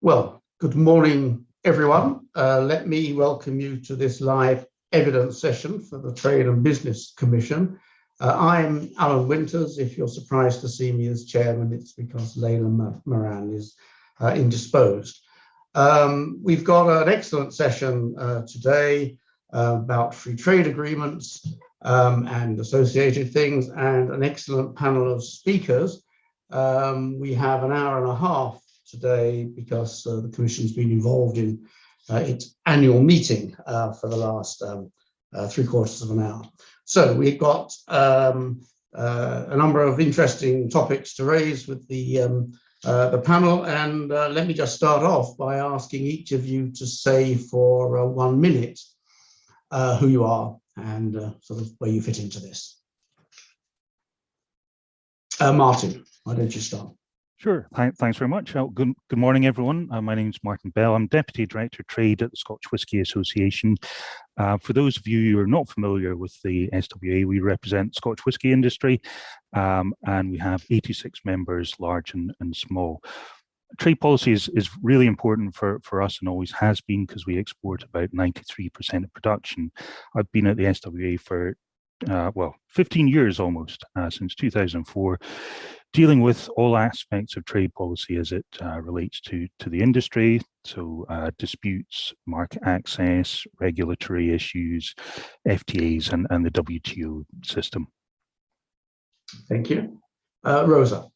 Well, good morning, everyone. Let me welcome you to this live evidence session for the Trade and Business Commission. I'm Alan Winters. If you're surprised to see me as chairman, it's because Layla Moran is indisposed. We've got an excellent session today about free trade agreements and associated things, and an excellent panel of speakers. We have an hour and a half today because the Commission's been involved in its annual meeting for the last 3/4 of an hour. So we've got a number of interesting topics to raise with the panel, and let me just start off by asking each of you to say for 1 minute who you are and sort of where you fit into this. Martin, why don't you start? Sure, thanks very much. Good morning, everyone. My name is Martin Bell. I'm Deputy Director of Trade at the Scotch Whisky Association. For those of you who are not familiar with the SWA, we represent the Scotch whisky industry, and we have 86 members, large and small. Trade policy is really important for us and always has been, because we export about 93% of production. I've been at the SWA for 15 years almost, since 2004, dealing with all aspects of trade policy as it relates to the industry. So disputes, market access, regulatory issues, FTAs, and the WTO system. Thank you. Rosa.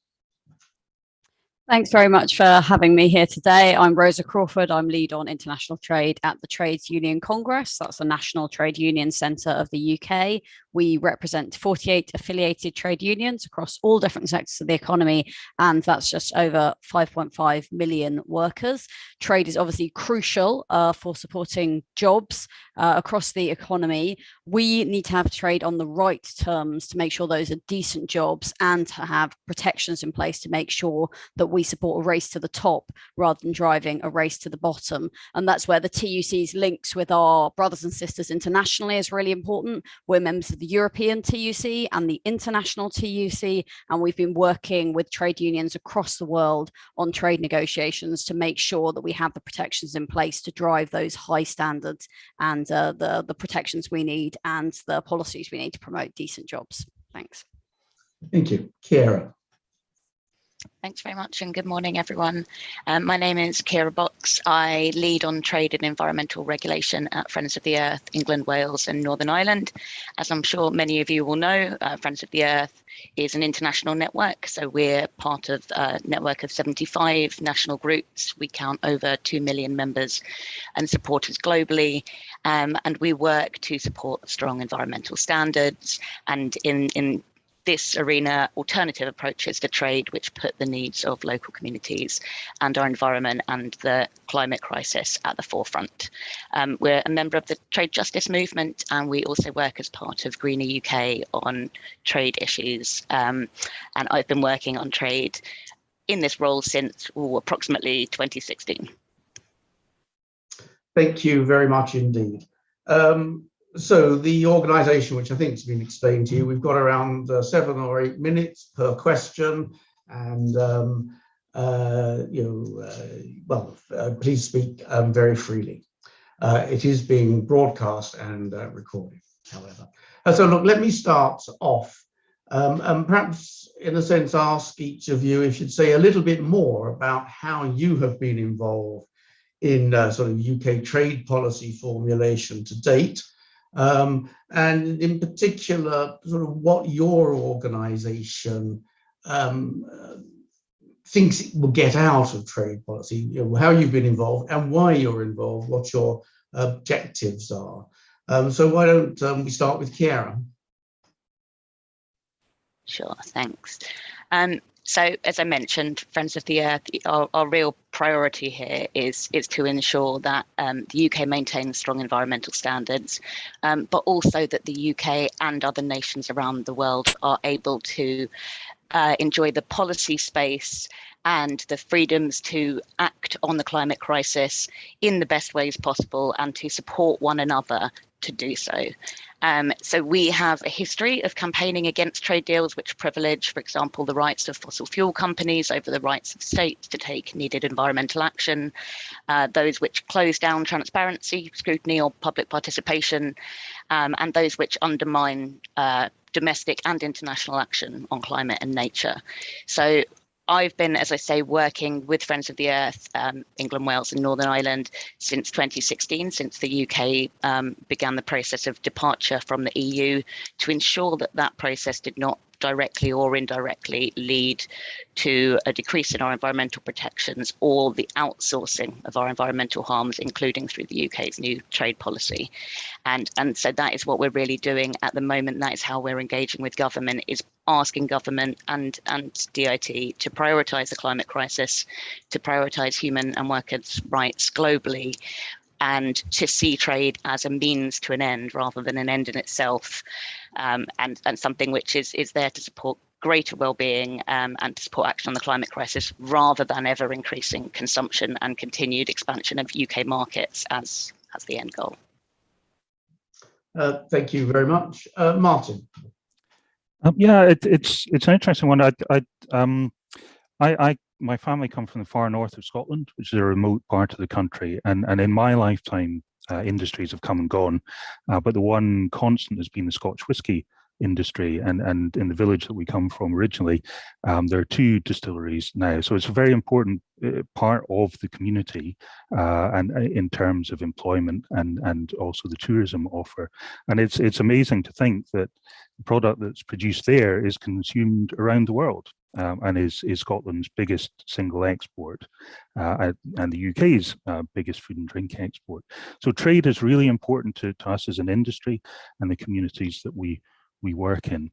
Thanks very much for having me here today. I'm Rosa Crawford. I'm lead on international trade at the Trades Union Congress. That's the National Trade Union Centre of the UK. We represent 48 affiliated trade unions across all different sectors of the economy, and that's just over 5.5 million workers. Trade is obviously crucial for supporting jobs across the economy. We need to have trade on the right terms to make sure those are decent jobs, and to have protections in place to make sure that we support a race to the top rather than driving a race to the bottom. And that's where the TUC's links with our brothers and sisters internationally is really important. We're members of the European TUC and the International TUC, and we've been working with trade unions across the world on trade negotiations to make sure that we have the protections in place to drive those high standards and the protections we need and the policies we need to promote decent jobs. Thanks. Thank you. Ciara. Thanks very much, and good morning, everyone. My name is Ciara Box. I lead on trade and environmental regulation at Friends of the Earth, England, Wales and Northern Ireland. As I'm sure many of you will know, Friends of the Earth is an international network. So we're part of a network of 75 national groups. We count over 2 million members and supporters globally. And we work to support strong environmental standards, and in this arena, alternative approaches to trade which put the needs of local communities and our environment and the climate crisis at the forefront. We're a member of the Trade Justice Movement, and we also work as part of Greener UK on trade issues. And I've been working on trade in this role since approximately 2016. Thank you very much indeed. So the organisation, which I think has been explained to you, we've got around 7 or 8 minutes per question, and please speak very freely. It is being broadcast and recorded, however. So look, let me start off and perhaps in a sense ask each of you if you'd say a little bit more about how you have been involved in sort of UK trade policy formulation to date. And in particular, sort of what your organisation thinks it will get out of trade policy, you know, how you've been involved and why you're involved, what your objectives are. So why don't we start with Ciara? Sure, thanks. So as I mentioned, Friends of the Earth, our real priority here is to ensure that the UK maintains strong environmental standards, but also that the UK and other nations around the world are able to enjoy the policy space and the freedoms to act on the climate crisis in the best ways possible and to support one another to do so. So we have a history of campaigning against trade deals which privilege, for example, the rights of fossil fuel companies over the rights of states to take needed environmental action, those which close down transparency, scrutiny, or public participation, and those which undermine domestic and international action on climate and nature. So I've been, as I say, working with Friends of the Earth, England, Wales and Northern Ireland since 2016, since the UK began the process of departure from the EU, to ensure that that process did not directly or indirectly lead to a decrease in our environmental protections or the outsourcing of our environmental harms, including through the UK's new trade policy. And so that is what we're really doing at the moment. That is how we're engaging with government, is asking government and DIT to prioritise the climate crisis, to prioritise human and workers' rights globally, and to see trade as a means to an end rather than an end in itself, and something which is there to support greater well-being and to support action on the climate crisis, rather than ever increasing consumption and continued expansion of UK markets as the end goal. Thank you very much. Martin. Yeah, it's an interesting one. My family come from the far north of Scotland, which is a remote part of the country, and in my lifetime, industries have come and gone, but the one constant has been the Scotch whisky industry, and in the village that we come from originally, there are 2 distilleries now, so it's a very important part of the community, and in terms of employment and also the tourism offer. And it's amazing to think that the product that's produced there is consumed around the world, and is Scotland's biggest single export, and the UK's biggest food and drink export. So trade is really important to us as an industry and the communities that we work in.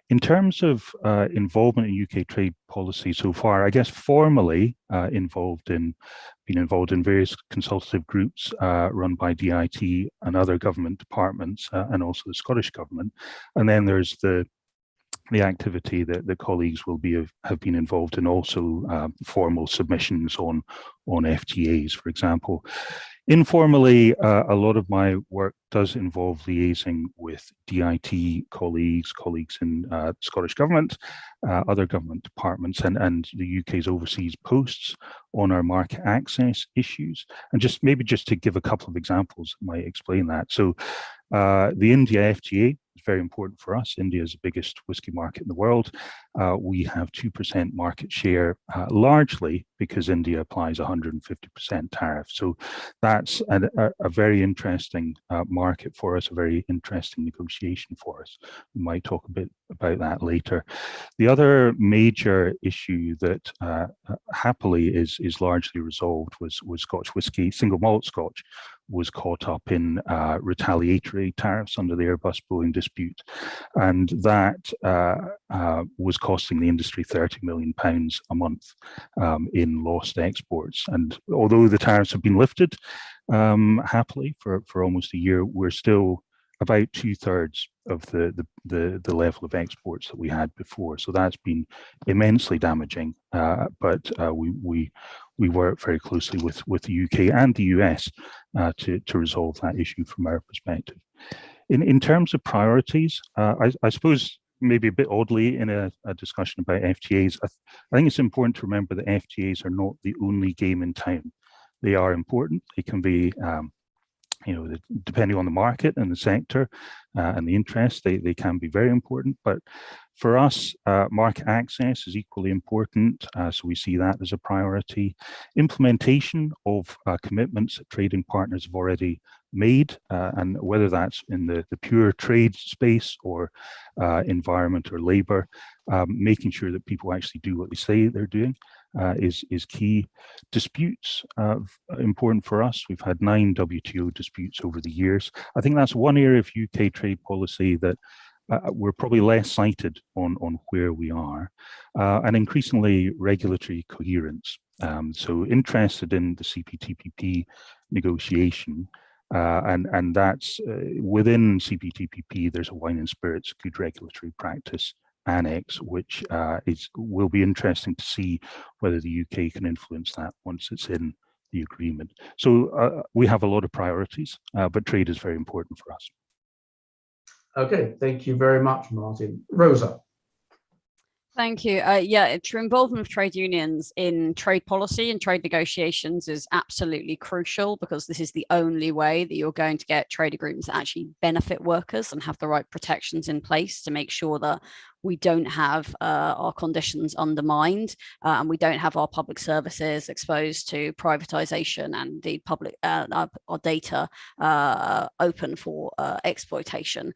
In terms of involvement in UK trade policy so far, I guess formally been involved in various consultative groups run by DIT and other government departments, and also the Scottish government. And then there's the activity that the colleagues have been involved in, also formal submissions on FTAs, for example. Informally, a lot of my work does involve liaising with DIT colleagues in Scottish Government, other government departments, and the UK's overseas posts on our market access issues. And just to give a couple of examples that might explain that. So the India FTA is very important for us. India is the biggest whisky market in the world. We have 2% market share, largely because India applies 150% tariff. So that's a very interesting market for us, a very interesting negotiation for us. We might talk a bit about that later. The other major issue that happily is largely resolved was Scotch whisky. Single malt Scotch was caught up in retaliatory tariffs under the Airbus-Boeing dispute, and that was costing the industry £30 million a month in lost exports. And although the tariffs have been lifted happily for almost a year, we're still about 2/3 of the level of exports that we had before. So that's been immensely damaging, but we work very closely with the UK and the US to resolve that issue from our perspective. In terms of priorities, I suppose maybe a bit oddly in a discussion about FTAs, I think it's important to remember that FTAs are not the only game in town. They are important. They can be depending on the market and the sector and the interest, they can be very important. But for us, market access is equally important, so we see that as a priority. Implementation of commitments that trading partners have already made, and whether that's in the pure trade space or environment or labor, making sure that people actually do what they say they're doing is key. Disputes important for us. We've had 9 WTO disputes over the years. I think that's one area of UK trade policy that we're probably less cited on where we are, and increasingly regulatory coherence. So interested in the CPTPP negotiation, and that's within CPTPP. There's a wine and spirits good regulatory practice annex, which will be interesting to see whether the UK can influence that once it's in the agreement. So we have a lot of priorities, but trade is very important for us. Okay, thank you very much, Martin. Rosa. Thank you. Yeah, true involvement of trade unions in trade policy and trade negotiations is absolutely crucial, because this is the only way that you're going to get trade agreements that actually benefit workers and have the right protections in place to make sure that we don't have our conditions undermined, and we don't have our public services exposed to privatization and the public our data open for exploitation.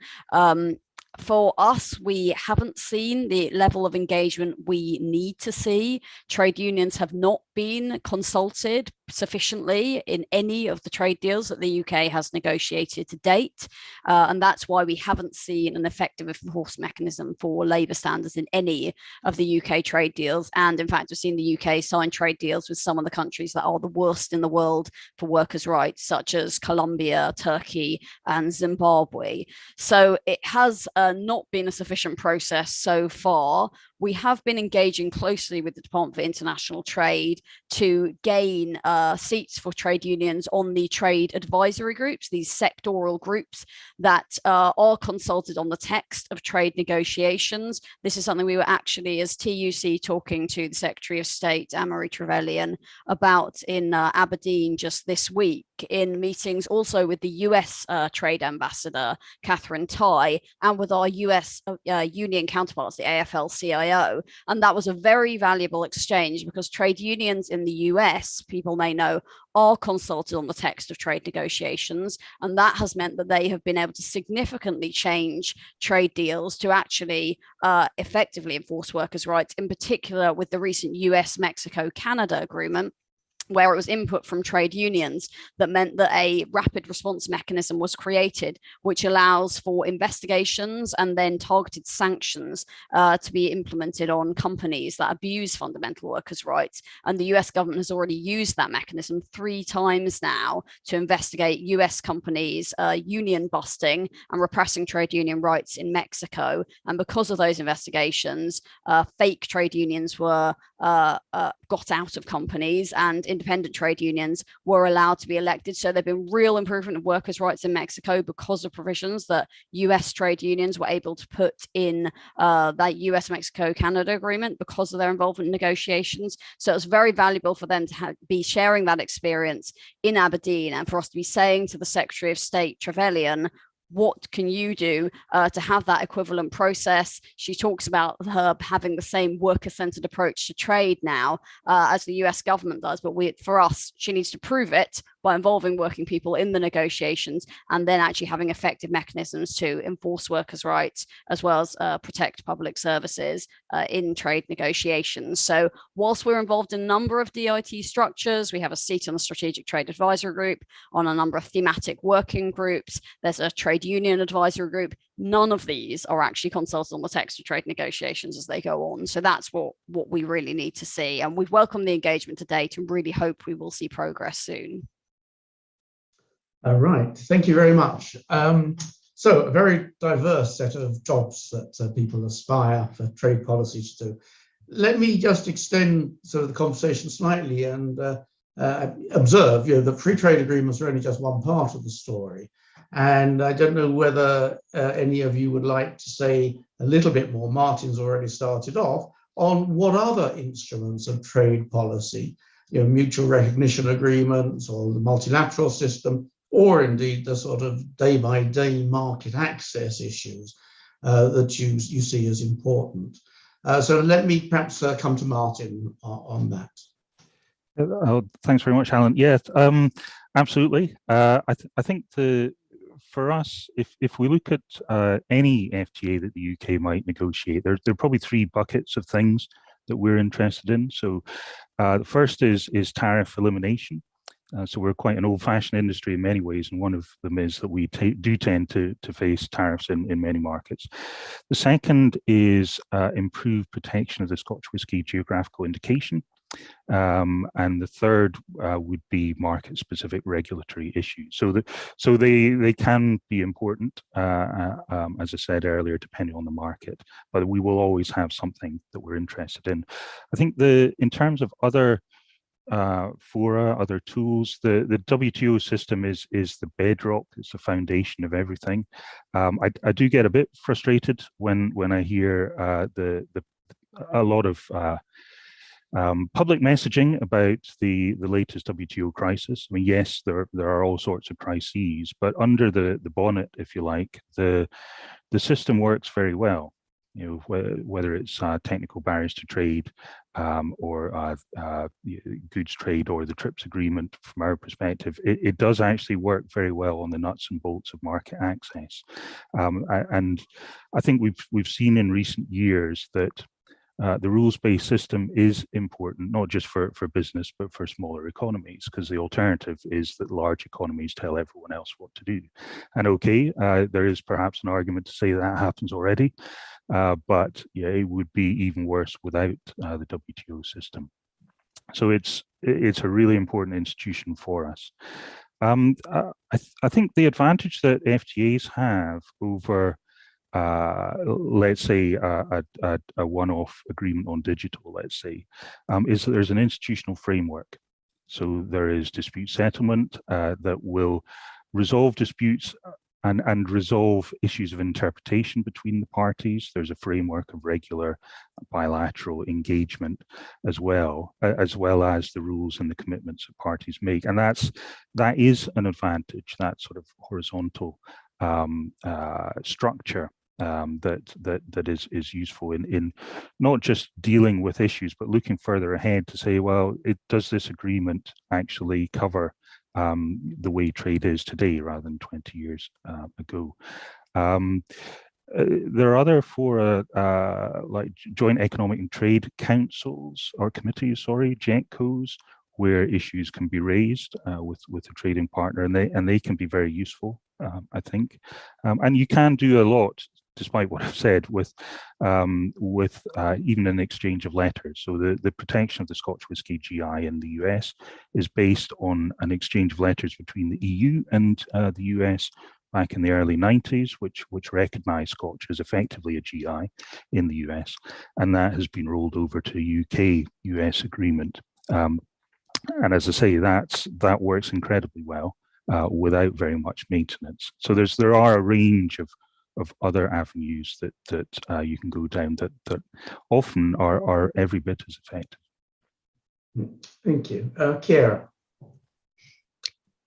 For us, we haven't seen the level of engagement we need to see. Trade unions have not been consulted sufficiently in any of the trade deals that the UK has negotiated to date. And that's why we haven't seen an effective enforcement mechanism for labour standards in any of the UK trade deals. And in fact, we've seen the UK sign trade deals with some of the countries that are the worst in the world for workers' rights, such as Colombia, Turkey, and Zimbabwe. So it has not been a sufficient process so far. We have been engaging closely with the Department for International Trade to gain seats for trade unions on the trade advisory groups, these sectoral groups that are consulted on the text of trade negotiations. This is something we were actually, as TUC, talking to the Secretary of State, Anne-Marie Trevelyan, about in Aberdeen just this week, in meetings also with the US Trade Ambassador, Catherine Tai, and with our US union counterparts, the AFL-CIO. And that was a very valuable exchange, because trade unions in the US, people may know, are consulted on the text of trade negotiations. And that has meant that they have been able to significantly change trade deals to actually effectively enforce workers' rights, in particular with the recent US-Mexico-Canada agreement, where it was input from trade unions that meant that a rapid response mechanism was created, which allows for investigations and then targeted sanctions to be implemented on companies that abuse fundamental workers' rights. And the US government has already used that mechanism 3 times now to investigate US companies union busting and repressing trade union rights in Mexico. And because of those investigations, fake trade unions were got out of companies, and independent trade unions were allowed to be elected. So there've been real improvement of workers' rights in Mexico because of provisions that US trade unions were able to put in that US-Mexico-Canada agreement because of their involvement in negotiations. So it's very valuable for them to be sharing that experience in Aberdeen, and for us to be saying to the Secretary of State, Trevelyan, what can you do to have that equivalent process? She talks about her having the same worker-centered approach to trade now as the US government does, but for us, she needs to prove it by involving working people in the negotiations, and then actually having effective mechanisms to enforce workers' rights, as well as protect public services in trade negotiations. So whilst we're involved in a number of DIT structures, we have a seat on the Strategic Trade Advisory Group, on a number of thematic working groups, there's a trade union advisory group, none of these are actually consulted on the text of trade negotiations as they go on. So that's what we really need to see. And we've welcomed the engagement to date and really hope we will see progress soon. All right, thank you very much. So a very diverse set of jobs that people aspire for trade policy to do. Let me just extend sort of the conversation slightly and observe, that free trade agreements are only just one part of the story. And I don't know whether any of you would like to say a little bit more. Martin's already started off on what other instruments of trade policy, mutual recognition agreements or the multilateral system, or indeed the sort of day-by-day market access issues that you see as important. So let me perhaps come to Martin on that. Thanks very much, Alan. Yes, absolutely. I think for us, if we look at any FTA that the UK might negotiate, there are probably 3 buckets of things that we're interested in. So the first is tariff elimination. So we're quite an old-fashioned industry in many ways, and one of them is that we do tend to face tariffs in many markets. The second is improved protection of the Scotch whisky geographical indication. And the third would be market-specific regulatory issues. So they can be important, as I said earlier, depending on the market. But we will always have something that we're interested in. I think in terms of other fora, other tools. The WTO system is the bedrock, it's the foundation of everything. I do get a bit frustrated when I hear a lot of public messaging about the latest WTO crisis. I mean, yes, there are all sorts of crises, but under the bonnet, if you like, the system works very well. You know, whether it's technical barriers to trade or goods trade or the TRIPS agreement, from our perspective, it does actually work very well on the nuts and bolts of market access. And I think we've seen in recent years that the rules-based system is important, not just for business, but for smaller economies, because the alternative is that large economies tell everyone else what to do. And okay, there is perhaps an argument to say that happens already, but yeah, it would be even worse without the WTO system. So it's a really important institution for us. I think the advantage that FTAs have over let's say a one-off agreement on digital, let's say, is that there's an institutional framework. So there is dispute settlement that will resolve disputes and resolve issues of interpretation between the parties. There's a framework of regular bilateral engagement as well as the rules and the commitments that parties make. And that is an advantage, that sort of horizontal structure that is useful in not just dealing with issues, but looking further ahead to say, well, does this agreement actually cover the way trade is today rather than 20 years ago? There are other fora like Joint Economic and Trade Councils or Committees, sorry, JETCOs, where issues can be raised with a trading partner, and they can be very useful, I think. And you can do a lot, despite what I've said, with even an exchange of letters. So the protection of the Scotch whisky GI in the US is based on an exchange of letters between the EU and the US back in the early 90s, which recognized Scotch as effectively a GI in the US, and that has been rolled over to a UK-US agreement. And as I say, that works incredibly well without very much maintenance. So there are a range of other avenues that you can go down that often are every bit as effective. Thank you. Ciara.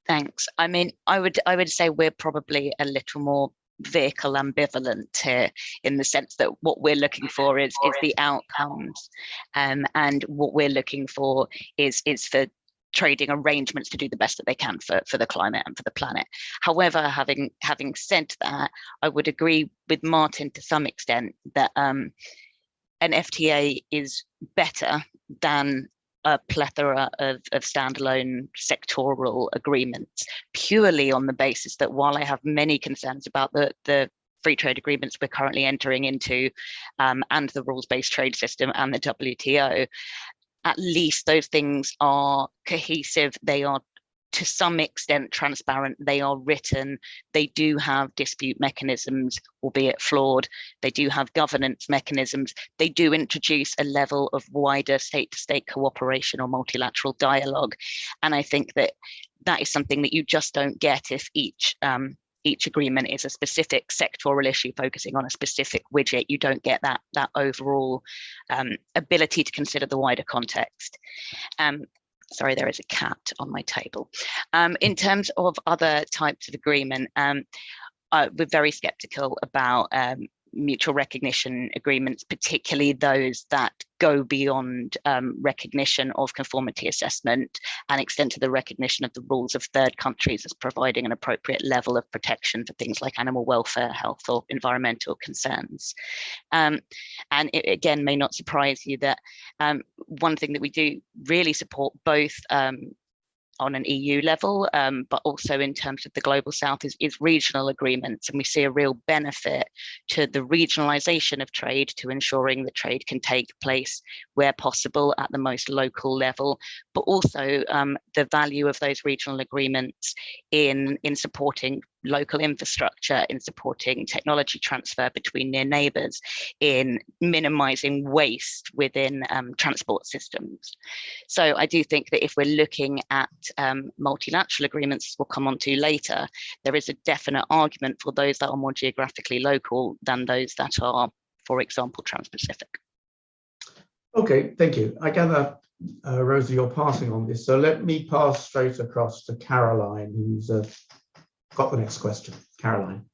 Thanks. I mean, I would say we're probably a little more vehicle ambivalent here, in the sense that what we're looking for is the outcomes, and what we're looking for is for trading arrangements to do the best that they can for the climate and for the planet. However, having said that, I would agree with Martin to some extent that an FTA is better than a plethora of standalone sectoral agreements, purely on the basis that while I have many concerns about the free trade agreements we're currently entering into, and the rules-based trade system and the WTO, at least those things are cohesive, they are to some extent transparent, they are written, they do have dispute mechanisms, albeit flawed, they do have governance mechanisms, they do introduce a level of wider state-to-state cooperation or multilateral dialogue. And I think that is something that you just don't get if each agreement is a specific sectoral issue focusing on a specific widget. You don't get that overall ability to consider the wider context. Sorry, there is a cat on my table. In terms of other types of agreement, we're very skeptical about mutual recognition agreements, particularly those that go beyond recognition of conformity assessment and extend to the recognition of the rules of third countries as providing an appropriate level of protection for things like animal welfare, health, or environmental concerns. And it again may not surprise you that one thing that we do really support, both on an EU level, but also in terms of the global south, is regional agreements. And we see a real benefit to the regionalization of trade, to ensuring that trade can take place where possible at the most local level, but also the value of those regional agreements in supporting local infrastructure, in supporting technology transfer between near neighbours, in minimising waste within transport systems. So I do think that if we're looking at multilateral agreements, we'll come on to later, there is a definite argument for those that are more geographically local than those that are, for example, trans-Pacific. Okay, thank you. I gather, Rosie, you're passing on this. So let me pass straight across to Caroline, who's got the next question. Caroline.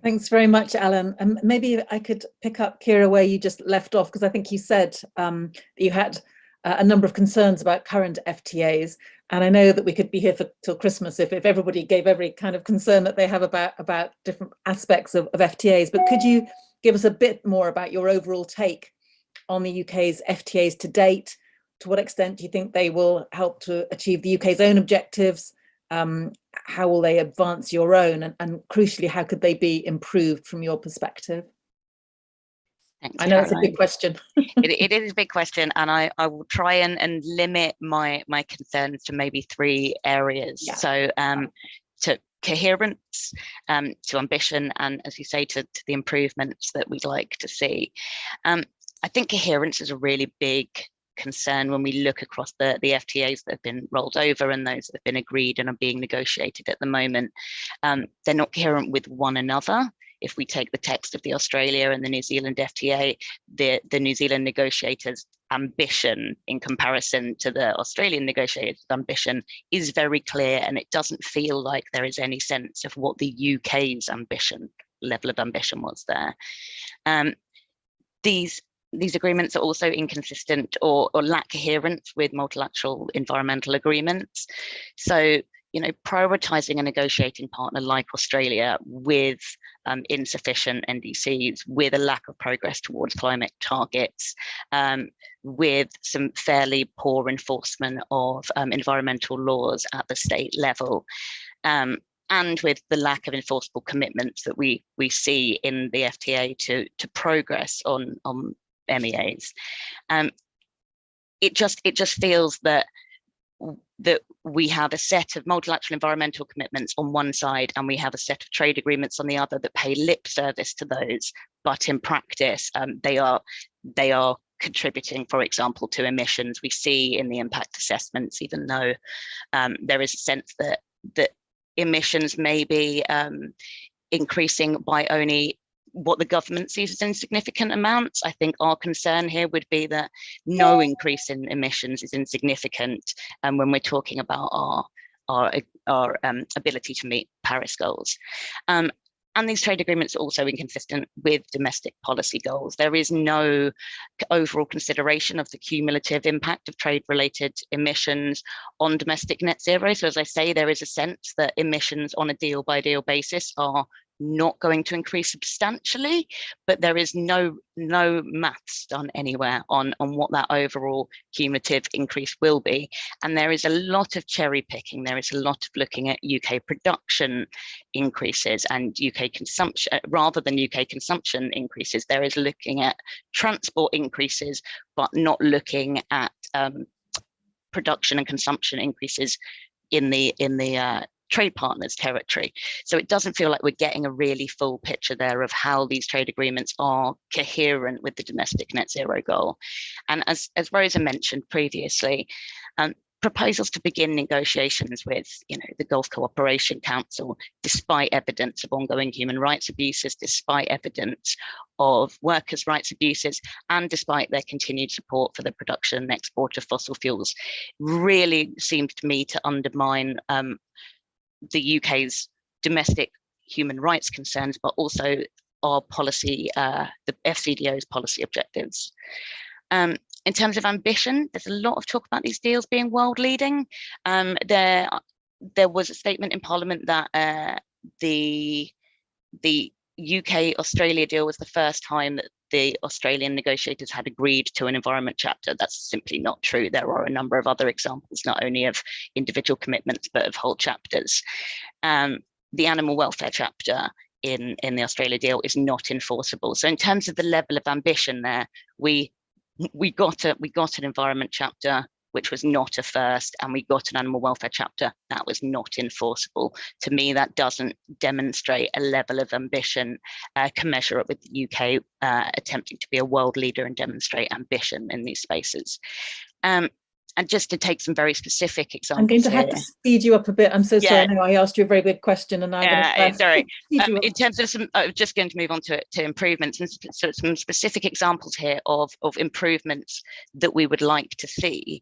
Thanks very much, Alan. Maybe I could pick up, Kira, where you just left off, because I think you said that you had a number of concerns about current FTAs. And I know that we could be here till Christmas if everybody gave every kind of concern that they have about different aspects of FTAs. But could you give us a bit more about your overall take on the UK's FTAs to date? To what extent do you think they will help to achieve the UK's own objectives? How will they advance your own? And crucially, how could they be improved from your perspective? Thanks, I know Caroline. it's a big question. It is a big question, and I will try and limit my concerns to maybe 3 areas. Yeah. So to coherence, to ambition, and, as you say, to the improvements that we'd like to see. I think coherence is a really big concern when we look across the FTAs that have been rolled over and those that have been agreed and are being negotiated at the moment. They're not coherent with one another. If we take the text of the Australia and the New Zealand FTA, the New Zealand negotiators' ambition in comparison to the Australian negotiators' ambition is very clear, and it doesn't feel like there is any sense of what the UK's level of ambition was there. These agreements are also inconsistent or lack coherence with multilateral environmental agreements. So, prioritising a negotiating partner like Australia with insufficient NDCs, with a lack of progress towards climate targets, with some fairly poor enforcement of environmental laws at the state level, and with the lack of enforceable commitments that we see in the FTA to progress on MEAs. It just feels that we have a set of multilateral environmental commitments on one side, and we have a set of trade agreements on the other that pay lip service to those, but in practice they are contributing, for example, to emissions. We see in the impact assessments, even though there is a sense that emissions may be increasing by only what the government sees as insignificant amounts. I think our concern here would be that no increase in emissions is insignificant, and when we're talking about our ability to meet Paris goals. And these trade agreements are also inconsistent with domestic policy goals. There is no overall consideration of the cumulative impact of trade-related emissions on domestic net zero. So as I say, there is a sense that emissions on a deal-by-deal basis are not going to increase substantially, but there is no maths done anywhere on what that overall cumulative increase will be. And there is a lot of cherry picking. There is a lot of looking at UK production increases and UK consumption rather than UK consumption increases. There is looking at transport increases, but not looking at production and consumption increases in the trade partners territory. So it doesn't feel like we're getting a really full picture there of how these trade agreements are coherent with the domestic net zero goal. And as Rosa mentioned previously, proposals to begin negotiations with the Gulf Cooperation Council, despite evidence of ongoing human rights abuses, despite evidence of workers' rights abuses, and despite their continued support for the production and export of fossil fuels, really seems to me to undermine the UK's domestic human rights concerns, but also our policy, the FCDO's policy objectives. In terms of ambition, there's a lot of talk about these deals being world leading. There was a statement in Parliament that the UK-Australia deal was the first time that the Australian negotiators had agreed to an environment chapter. That's simply not true. There are a number of other examples, not only of individual commitments, but of whole chapters. The animal welfare chapter in the Australia deal is not enforceable. So in terms of the level of ambition there, we got an environment chapter which was not a first, and we got an animal welfare chapter that was not enforceable. To me, that doesn't demonstrate a level of ambition commensurate with the UK attempting to be a world leader and demonstrate ambition in these spaces. And just to take some very specific examples, I'm going to have to speed you up a bit. I'm so sorry. I know I asked you a very big question, and I'm going to sorry. In terms of some, I'm just going to move on to improvements, and so some specific examples here of improvements that we would like to see.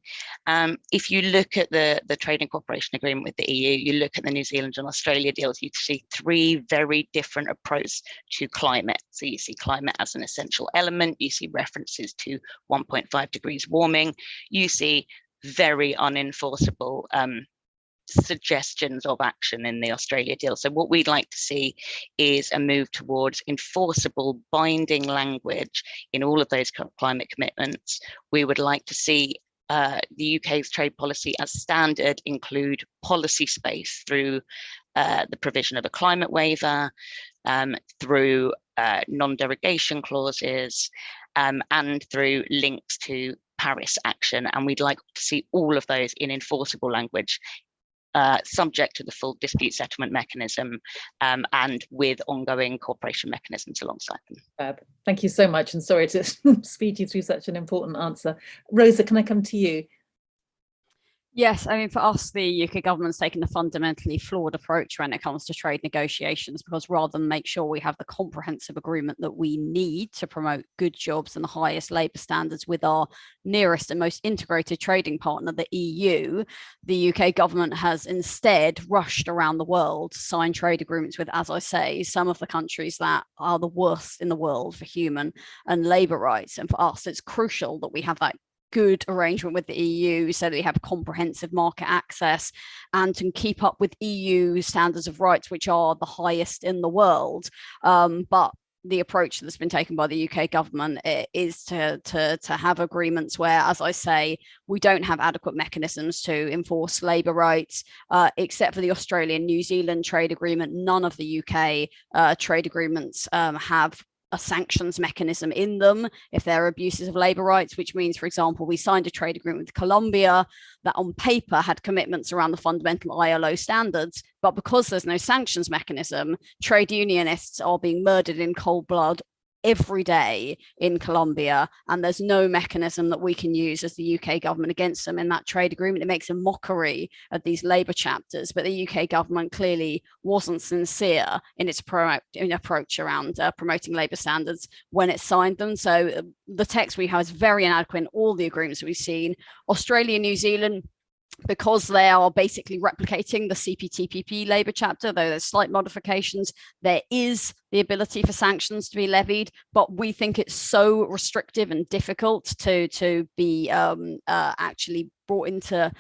If you look at the trade and cooperation agreement with the EU, you look at the New Zealand and Australia deals, you see three very different approaches to climate. So you see climate as an essential element. You see references to 1.5 degrees warming. You see very unenforceable suggestions of action in the Australia deal. So what we'd like to see is a move towards enforceable binding language in all of those climate commitments. We would like to see the UK's trade policy as standard include policy space through the provision of a climate waiver, through non-derogation clauses, and through links to Paris action, and we'd like to see all of those in enforceable language, subject to the full dispute settlement mechanism, and with ongoing cooperation mechanisms alongside them. Thank you so much, and sorry to speed you through such an important answer. Rosa, can I come to you? Yes, I mean, for us, the UK government's taken a fundamentally flawed approach when it comes to trade negotiations, because rather than make sure we have the comprehensive agreement that we need to promote good jobs and the highest labour standards with our nearest and most integrated trading partner, the EU, the UK government has instead rushed around the world to sign trade agreements with, as I say, some of the countries that are the worst in the world for human and labour rights. And for us, it's crucial that we have that good arrangement with the EU so that we have comprehensive market access and can keep up with EU standards of rights, which are the highest in the world. But the approach that's been taken by the UK government is to have agreements where, as I say, we don't have adequate mechanisms to enforce labour rights, except for the Australia-New Zealand trade agreement. None of the UK trade agreements have a sanctions mechanism in them if there are abuses of labour rights, which means, for example, we signed a trade agreement with Colombia that on paper had commitments around the fundamental ILO standards, but because there's no sanctions mechanism, trade unionists are being murdered in cold blood every day in Colombia, and there's no mechanism that we can use as the UK government against them in that trade agreement. It makes a mockery of these labour chapters, but the UK government clearly wasn't sincere in its approach around promoting labour standards when it signed them. So the text we have is very inadequate in all the agreements we've seen. Australia, New Zealand, because they are basically replicating the CPTPP labour chapter, though there's slight modifications, there is the ability for sanctions to be levied, but we think it's so restrictive and difficult to be actually brought into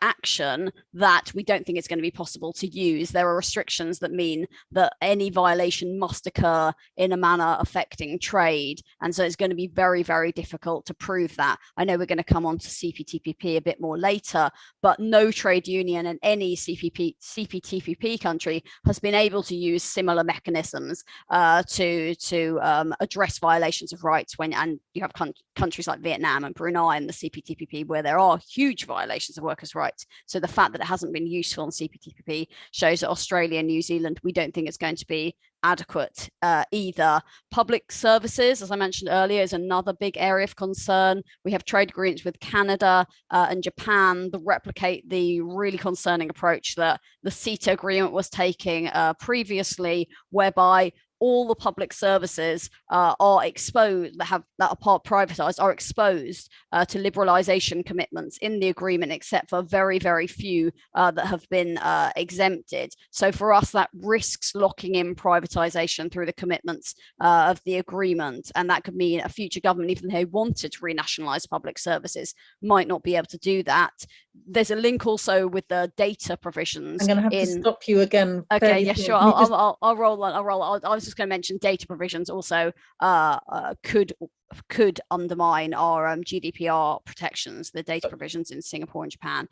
action that we don't think it's going to be possible to use. There are restrictions that mean that any violation must occur in a manner affecting trade, and so it's going to be very, very difficult to prove that. I know we're going to come on to CPTPP a bit more later, but no trade union in any CPTPP country has been able to use similar mechanisms to address violations of rights and you have countries like Vietnam and Brunei in the CPTPP where there are huge violations of workers' rights. So the fact that it hasn't been useful in CPTPP shows that Australia and New Zealand, we don't think it's going to be adequate either. Public services, as I mentioned earlier, is another big area of concern. We have trade agreements with Canada and Japan that replicate the really concerning approach that the CETA agreement was taking previously, whereby all the public services are exposed, that are part privatized, are exposed to liberalization commitments in the agreement, except for very, very few that have been exempted. So for us, that risks locking in privatization through the commitments of the agreement. And that could mean a future government, even though they wanted to renationalize public services, might not be able to do that. There's a link also with the data provisions. I'm going to have to stop you again. Okay, yeah, sure. I'll roll on. I was just going to mention data provisions also could could undermine our GDPR protections, the data provisions in Singapore and Japan.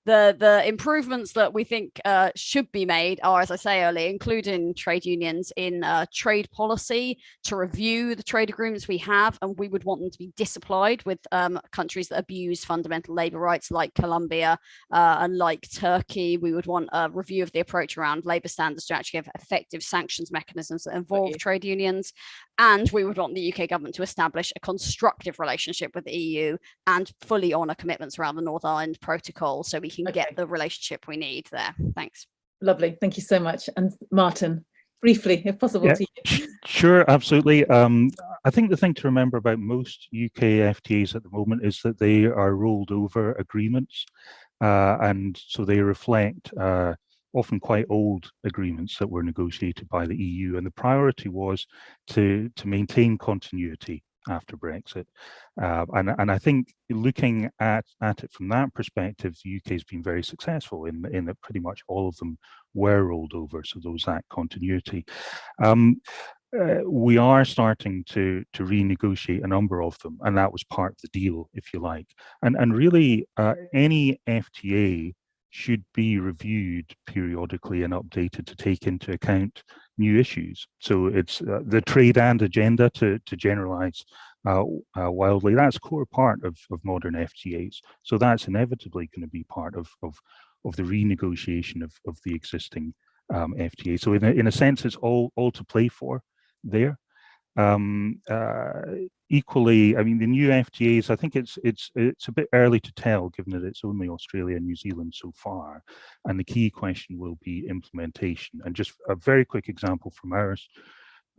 The improvements that we think should be made are, as I say earlier, including trade unions in trade policy to review the trade agreements we have, and we would want them to be disapplied with countries that abuse fundamental labour rights like Colombia and like Turkey. We would want a review of the approach around labour standards to actually have effective sanctions mechanisms that involve trade unions. And we would want the UK government to establish a constructive relationship with the EU and fully honour commitments around the Northern Ireland Protocol, so we can get the relationship we need there. Thanks. Lovely. Thank you so much. And Martin, briefly, if possible, to you. Sure, absolutely. I think the thing to remember about most UK FTAs at the moment is that they are rolled over agreements. And so they reflect often quite old agreements that were negotiated by the EU. And the priority was to maintain continuity after Brexit. And I think looking at it from that perspective, the UK has been very successful in that pretty much all of them were rolled over. So there was that continuity. We are starting to renegotiate a number of them, and that was part of the deal, if you like. And really, any FTA should be reviewed periodically and updated to take into account new issues. So it's the trade and agenda, to generalize wildly. That's a core part of modern FTAs. So that's inevitably going to be part of the renegotiation of the existing FTA. So in a sense, it's all to play for there. Equally, I mean, the new FTAs, I think it's a bit early to tell, given that it's only Australia and New Zealand so far, and the key question will be implementation. And just a very quick example from ours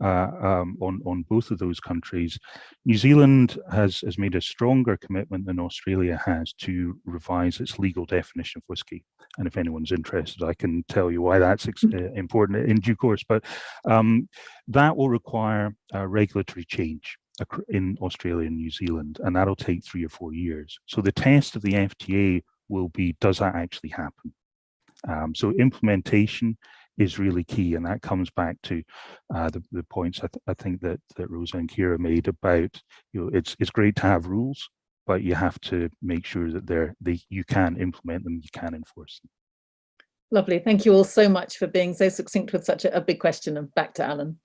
on both of those countries, New Zealand has made a stronger commitment than Australia has to revise its legal definition of whisky. And if anyone's interested, I can tell you why that's important in due course. But that will require a regulatory change in Australia and New Zealand, and that'll take 3 or 4 years. So the test of the FTA will be, does that actually happen? So implementation is really key, and that comes back to the points I think that Rosa and Kira made about, it's great to have rules, but you have to make sure that you can implement them, you can enforce them. Lovely. Thank you all so much for being so succinct with such a big question. And back to Alan.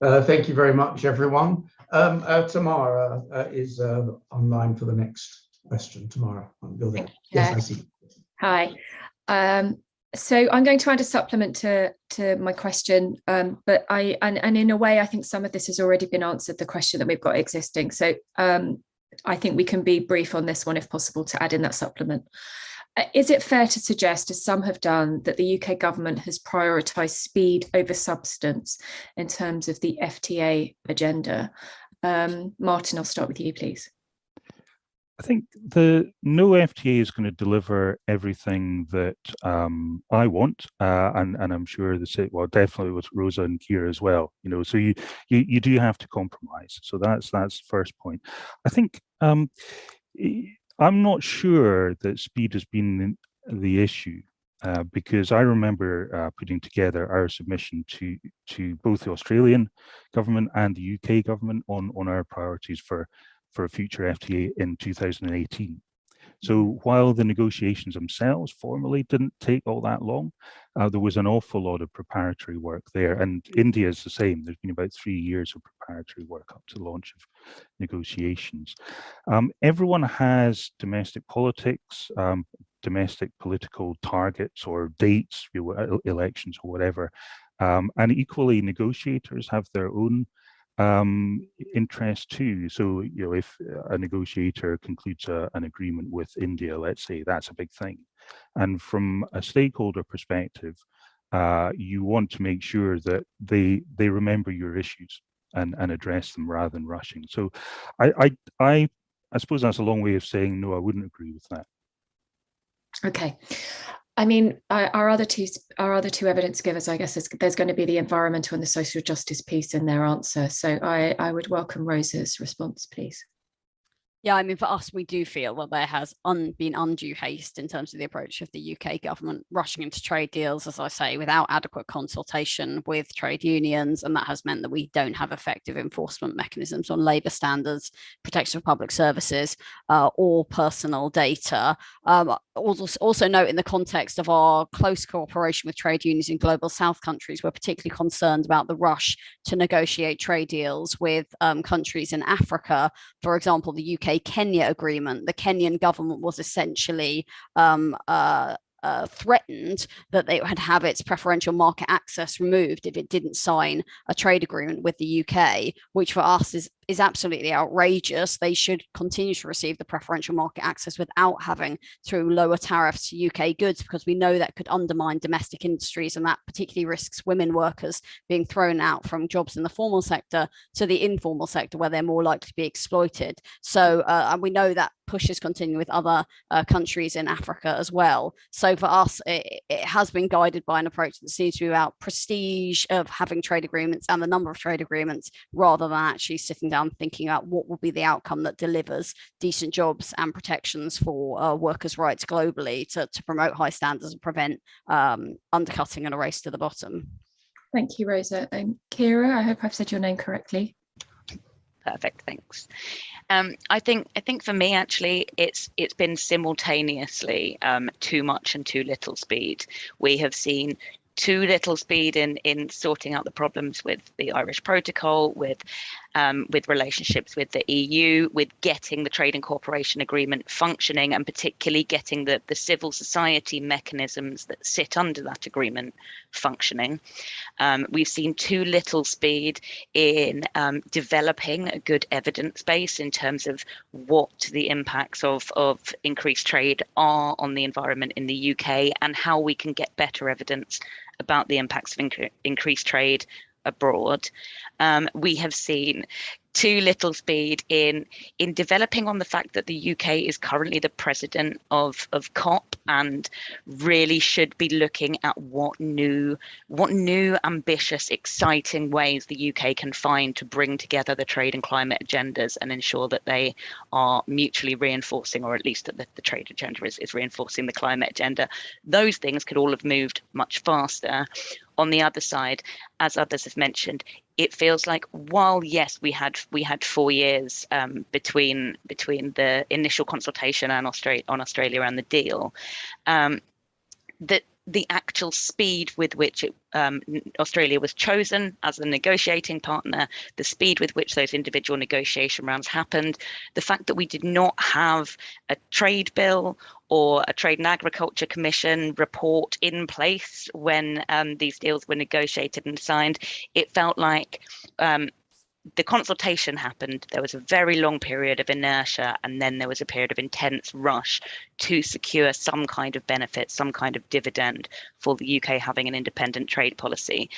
Thank you very much, everyone. Tamara is online for the next question. Tamara, you're there. Yes, I see. Hi. So I'm going to add a supplement to my question, but and in a way, I think some of this has already been answered, the question that we've got existing. So I think we can be brief on this one, if possible, to add in that supplement. Is it fair to suggest, as some have done, that the UK government has prioritised speed over substance in terms of the FTA agenda? Martin, I'll start with you, please. I think no FTA is going to deliver everything that I want, and I'm sure definitely with Rosa and Kira as well. So you do have to compromise. So that's the first point. I think I'm not sure that speed has been the issue, because I remember putting together our submission to both the Australian government and the UK government on our priorities for a future FTA in 2018. So while the negotiations themselves formally didn't take all that long, there was an awful lot of preparatory work there. And India is the same. There's been about 3 years of preparatory work up to the launch of negotiations. Everyone has domestic politics, domestic political targets or dates, elections or whatever. And equally, negotiators have their own interest too. So if a negotiator concludes an agreement with India, let's say, that's a big thing. And from a stakeholder perspective, you want to make sure that they remember your issues and address them rather than rushing. So I suppose that's a long way of saying no, I wouldn't agree with that. Okay. I mean, our other two evidence givers, I guess, there's going to be the environmental and the social justice piece in their answer. So I would welcome Rosa's response, please. Yeah, I mean, for us, we do feel that there has been undue haste in terms of the approach of the UK government rushing into trade deals, as I say, without adequate consultation with trade unions. And that has meant that we don't have effective enforcement mechanisms on labour standards, protection of public services, or personal data. Also note, in the context of our close cooperation with trade unions in global south countries, we're particularly concerned about the rush to negotiate trade deals with countries in Africa. For example, the UK-Kenya agreement. The Kenyan government was essentially threatened that they would have its preferential market access removed if it didn't sign a trade agreement with the UK, which for us is absolutely outrageous. They should continue to receive the preferential market access without having through lower tariffs to UK goods, because we know that could undermine domestic industries, and that particularly risks women workers being thrown out from jobs in the formal sector to the informal sector, where they're more likely to be exploited. So and we know that pushes continue with other countries in Africa as well. So for us, it has been guided by an approach that seems to be about prestige of having trade agreements and the number of trade agreements, rather than actually sitting down thinking about what will be the outcome that delivers decent jobs and protections for workers' rights globally to promote high standards and prevent undercutting and a race to the bottom. Thank you, Rosa. And Kira, I hope I've said your name correctly. Perfect, thanks. I think for me, actually, it's been simultaneously too much and too little speed. We have seen too little speed in sorting out the problems with the Irish Protocol, with relationships with the EU, with getting the Trade and Cooperation Agreement functioning, and particularly getting the civil society mechanisms that sit under that agreement functioning. We've seen too little speed in developing a good evidence base in terms of what the impacts of increased trade are on the environment in the UK, and how we can get better evidence about the impacts of increased trade abroad. We have seen too little speed in developing on the fact that the UK is currently the president of COP, and really should be looking at what new ambitious, exciting ways the UK can find to bring together the trade and climate agendas and ensure that they are mutually reinforcing, or at least that the trade agenda is reinforcing the climate agenda. Those things could all have moved much faster. On the other side, as others have mentioned, it feels like, while yes, we had 4 years between the initial consultation and on Australia and the deal, that the actual speed with which Australia was chosen as the negotiating partner, the speed with which those individual negotiation rounds happened, the fact that we did not have a trade bill or a Trade and Agriculture Commission report in place when these deals were negotiated and signed, it felt like the consultation happened, there was a very long period of inertia, and then there was a period of intense rush to secure some kind of benefit, some kind of dividend for the UK having an independent trade policy.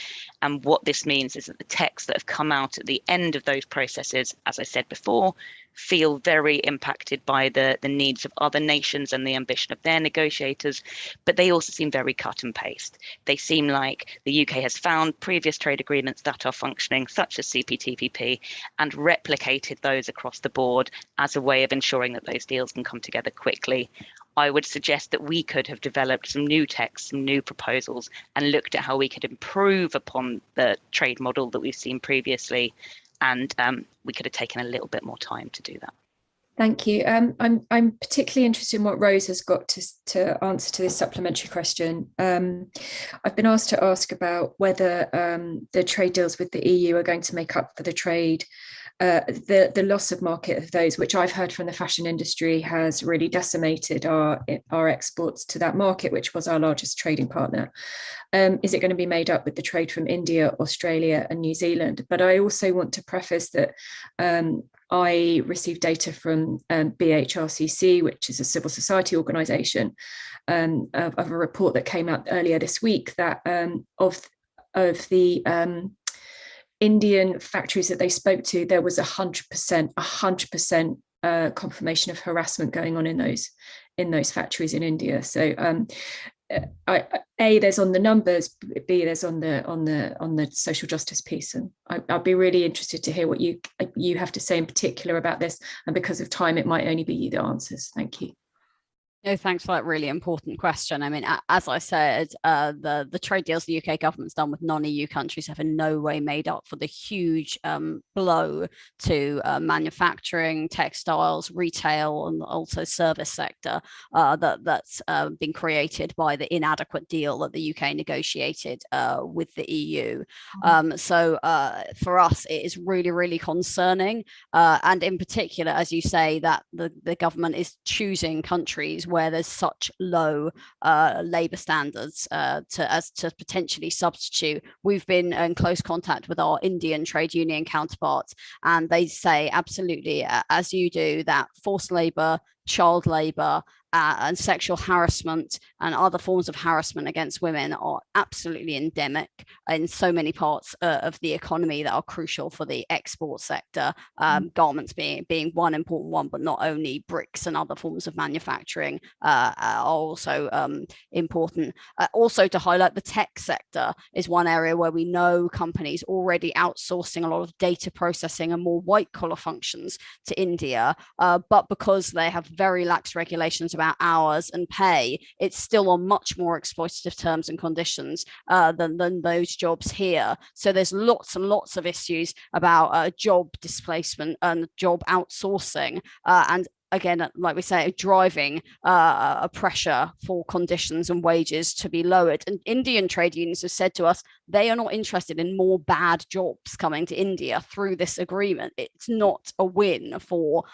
And what this means is that the texts that have come out at the end of those processes, as I said before, feel very impacted by the needs of other nations and the ambition of their negotiators, but they also seem very cut and paste. They seem like the UK has found previous trade agreements that are functioning, such as CPTPP, and replicated those across the board as a way of ensuring that those deals can come together quickly. I would suggest that we could have developed some new texts, some new proposals, and looked at how we could improve upon the trade model that we've seen previously. And we could have taken a little bit more time to do that. Thank you. I'm particularly interested in what Rose has got to answer to this supplementary question. I've been asked to ask about whether the trade deals with the EU are going to make up for the trade, the loss of market of those, which I've heard from the fashion industry has really decimated our exports to that market, which was our largest trading partner. Is it going to be made up with the trade from India, Australia and New Zealand? But I also want to preface that I received data from BHRCC, which is a civil society organisation, of a report that came out earlier this week that of the Indian factories that they spoke to, there was 100% confirmation of harassment going on in those factories in India. So A, there's on the numbers, B, there's on the social justice piece, and I'd be really interested to hear what you have to say in particular about this. And because of time, it might only be you that answers. Thank you. No, thanks for that really important question. I mean, as I said, the trade deals the UK government's done with non-EU countries have in no way made up for the huge blow to manufacturing, textiles, retail, and also service sector that's been created by the inadequate deal that the UK negotiated with the EU. So for us, it is really, really concerning. And in particular, as you say, that the government is choosing countries where there's such low labour standards to potentially substitute. We've been in close contact with our Indian trade union counterparts, and they say absolutely, as you do, that forced labour, child labour, and sexual harassment and other forms of harassment against women are absolutely endemic in so many parts of the economy that are crucial for the export sector, garments being one important one, but not only. Bricks and other forms of manufacturing are also important. Also, to highlight, the tech sector is one area where we know companies already outsourcing a lot of data processing and more white collar functions to India, but because they have very lax regulations about hours and pay, it's still on much more exploitative terms and conditions than those jobs here. So there's lots and lots of issues about job displacement and job outsourcing, and again, like we say, driving a pressure for conditions and wages to be lowered. And Indian trade unions have said to us they are not interested in more bad jobs coming to India through this agreement. It's not a win for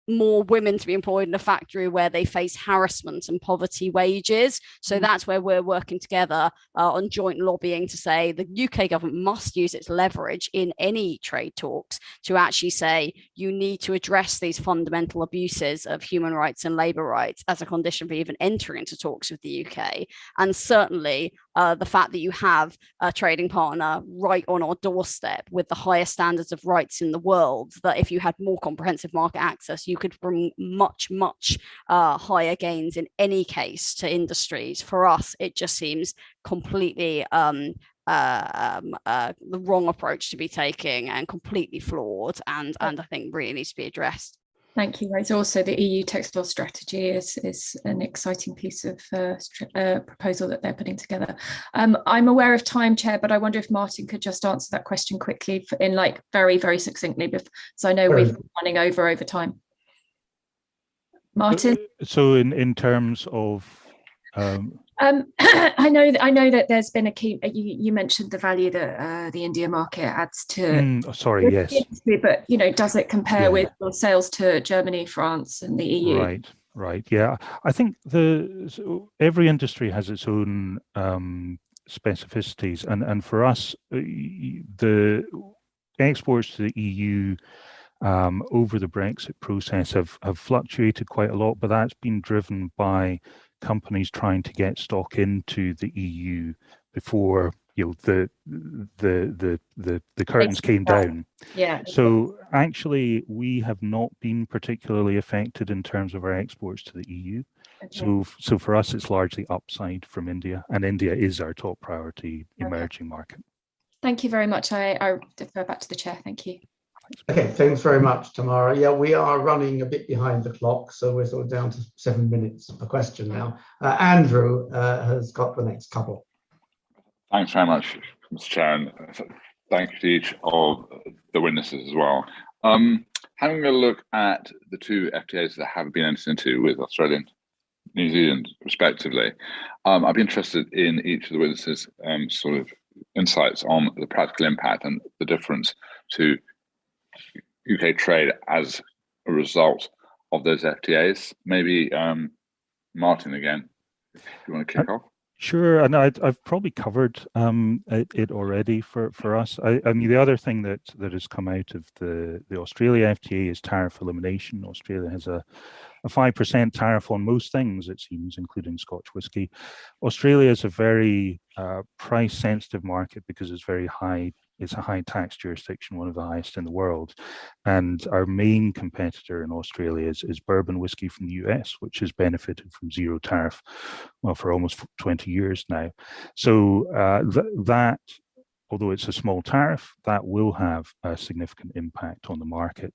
more women to be employed in a factory where they face harassment and poverty wages. So that's where we're working together on joint lobbying to say the UK government must use its leverage in any trade talks to actually say you need to address these fundamental abuses of human rights and labour rights as a condition for even entering into talks with the UK. And certainly the fact that you have a trading partner right on our doorstep with the highest standards of rights in the world, that if you had more comprehensive market access, you could bring much higher gains in any case to industries. For us, it just seems completely the wrong approach to be taking and completely flawed, and I think really needs to be addressed. Thank you, Rose. Also, the EU textile strategy is an exciting piece of proposal that they're putting together. I'm aware of time, Chair, but I wonder if Martin could just answer that question quickly in like very, very successfully, because I know we've been running over time. Martin? So in terms of I know that there's been a key. You mentioned the value that the India market adds to. Sorry, yes. Industry, but does it compare with sales to Germany, France, and the EU? Right. Yeah, I think every industry has its own specificities, and for us, the exports to the EU over the Brexit process have fluctuated quite a lot, but that's been driven by companies trying to get stock into the EU before the curtains came down. Yeah. So actually, we have not been particularly affected in terms of our exports to the EU. Okay. So for us, it's largely upside from India, and India is our top priority emerging market. Thank you very much. I defer back to the chair. Thank you. Okay, thanks very much, Tamara. Yeah, we are running a bit behind the clock, so we're sort of down to 7 minutes per question now. Andrew has got the next couple. Thanks very much, Mr. Chair, and thank you to each of the witnesses as well. Having a look at the two FTAs that have been entered into with Australia and New Zealand, respectively, I'd be interested in each of the witnesses' sort of insights on the practical impact and the difference to UK trade as a result of those FTAs. Maybe Martin again, if you want to kick off. Sure, and I've probably covered it already for us. I mean, the other thing that has come out of the Australia FTA is tariff elimination. Australia has a 5% tariff on most things, it seems, including Scotch whisky. Australia is a very price-sensitive market because it's very high it's a high tax jurisdiction, one of the highest in the world. And our main competitor in Australia is bourbon whiskey from the US, which has benefited from zero tariff, well, for almost 20 years now. So that, although it's a small tariff, that will have a significant impact on the market.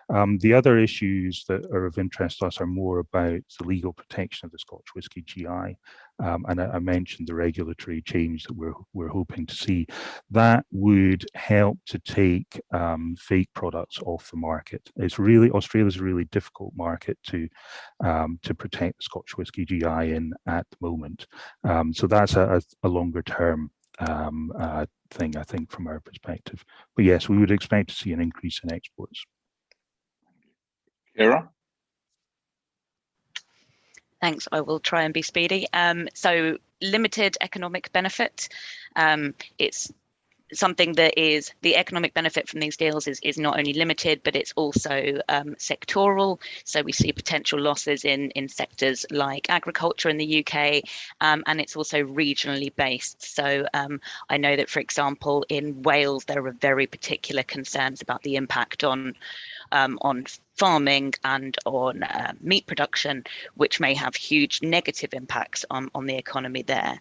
The other issues that are of interest to us are more about the legal protection of the Scotch whisky GI. And I mentioned the regulatory change that we're hoping to see. That would help to take fake products off the market. Australia's a really difficult market to protect the Scotch whisky GI in at the moment. So that's a longer term thing, I think, from our perspective. But yes, we would expect to see an increase in exports. Kira? Thanks. I will try and be speedy. So limited economic benefit. It's something that is the economic benefit from these deals is not only limited, but it's also sectoral. So we see potential losses in sectors like agriculture in the UK, and it's also regionally based. So I know that, for example, in Wales, there are very particular concerns about the impact on farming and on meat production, which may have huge negative impacts on the economy there.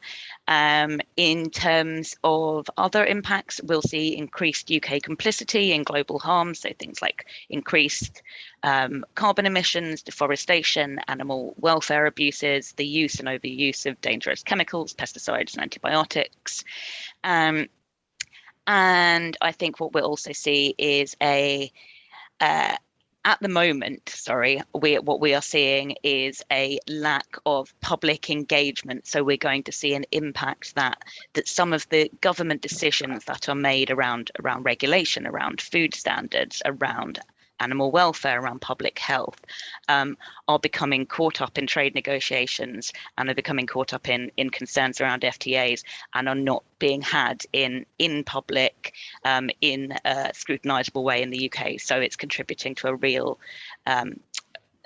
In terms of other impacts, we'll see increased UK complicity in global harm, so things like increased carbon emissions, deforestation, animal welfare abuses, the use and overuse of dangerous chemicals, pesticides and antibiotics. And I think what we'll also see is at the moment, what we are seeing is a lack of public engagement. So we're going to see an impact that some of the government decisions that are made around regulation, around food standards, around animal welfare, around public health, are becoming caught up in trade negotiations and are becoming caught up in concerns around FTAs and are not being had in public in a scrutinizable way in the UK. So it's contributing to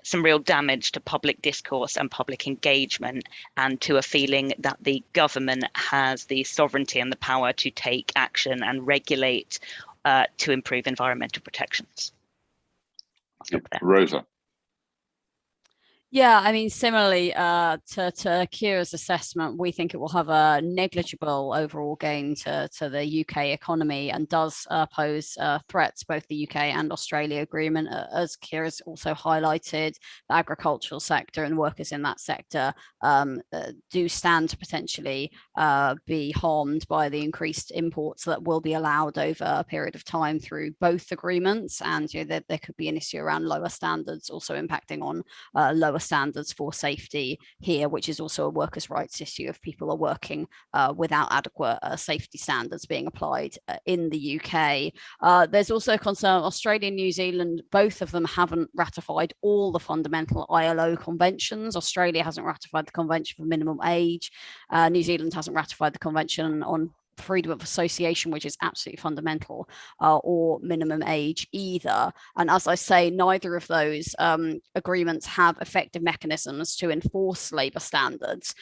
some real damage to public discourse and public engagement, and to a feeling that the government has the sovereignty and the power to take action and regulate to improve environmental protections. Rosa. Yeah, I mean, similarly to Kira's assessment, we think it will have a negligible overall gain to the UK economy, and does pose threats, both the UK and Australia agreement. As Kira's also highlighted, the agricultural sector and workers in that sector do stand to potentially be harmed by the increased imports that will be allowed over a period of time through both agreements. And there could be an issue around lower standards also impacting on lower standards for safety here, which is also a workers' rights issue if people are working without adequate safety standards being applied in the UK. There's also a concern, Australia and New Zealand, both of them haven't ratified all the fundamental ILO conventions. Australia hasn't ratified the Convention for Minimum Age. New Zealand hasn't ratified the Convention on Freedom of Association, which is absolutely fundamental, or minimum age either. And as I say, neither of those agreements have effective mechanisms to enforce labour standards.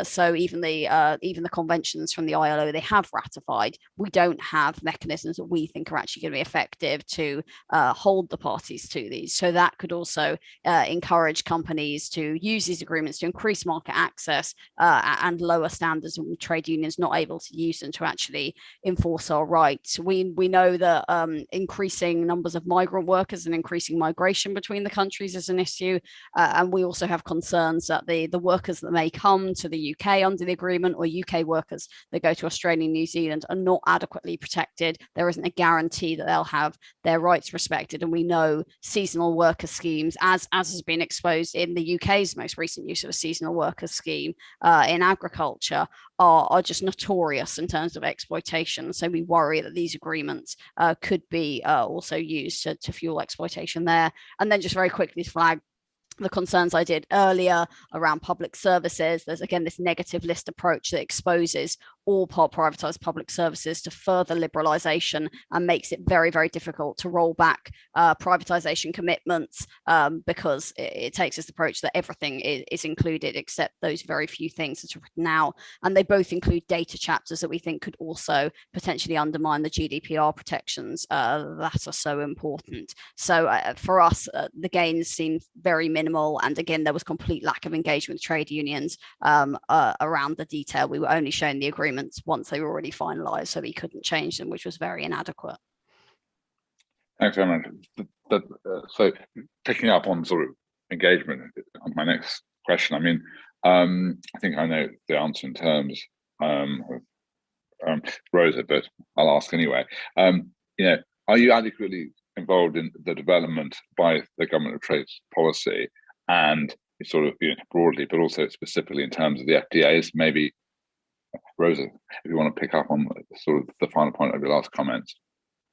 So even the conventions from the ILO they have ratified, we don't have mechanisms that we think are actually going to be effective to hold the parties to these. So that could also encourage companies to use these agreements to increase market access and lower standards, and trade unions not able to use them to actually enforce our rights. We know that increasing numbers of migrant workers and increasing migration between the countries is an issue, and we also have concerns that the workers that may come to the UK under the agreement, or UK workers that go to Australia and New Zealand, are not adequately protected. There isn't a guarantee that they'll have their rights respected, and we know seasonal worker schemes, as has been exposed in the UK's most recent use of a seasonal worker scheme in agriculture, are just notorious in terms of exploitation. So we worry that these agreements could be also used to fuel exploitation there. And then just very quickly to flag the concerns I did earlier around public services. There's again this negative list approach that exposes all privatized public services to further liberalisation and makes it very, very difficult to roll back privatisation commitments because it takes this approach that everything is included except those very few things that are written now. And they both include data chapters that we think could also potentially undermine the GDPR protections that are so important. So for us, the gains seem very minimal. And again, there was complete lack of engagement with trade unions around the detail. We were only shown the agreements once they were already finalised, so we couldn't change them, which was very inadequate. Thanks very much. So picking up on sort of engagement, on my next question, I mean, I think I know the answer in terms of Rosa, but I'll ask anyway. You know, are you adequately involved in the development by the government of trade's policy, and sort of, you know, broadly, but also specifically in terms of the FTAs? Maybe Rosa, if you want to pick up on sort of the final point of your last comments.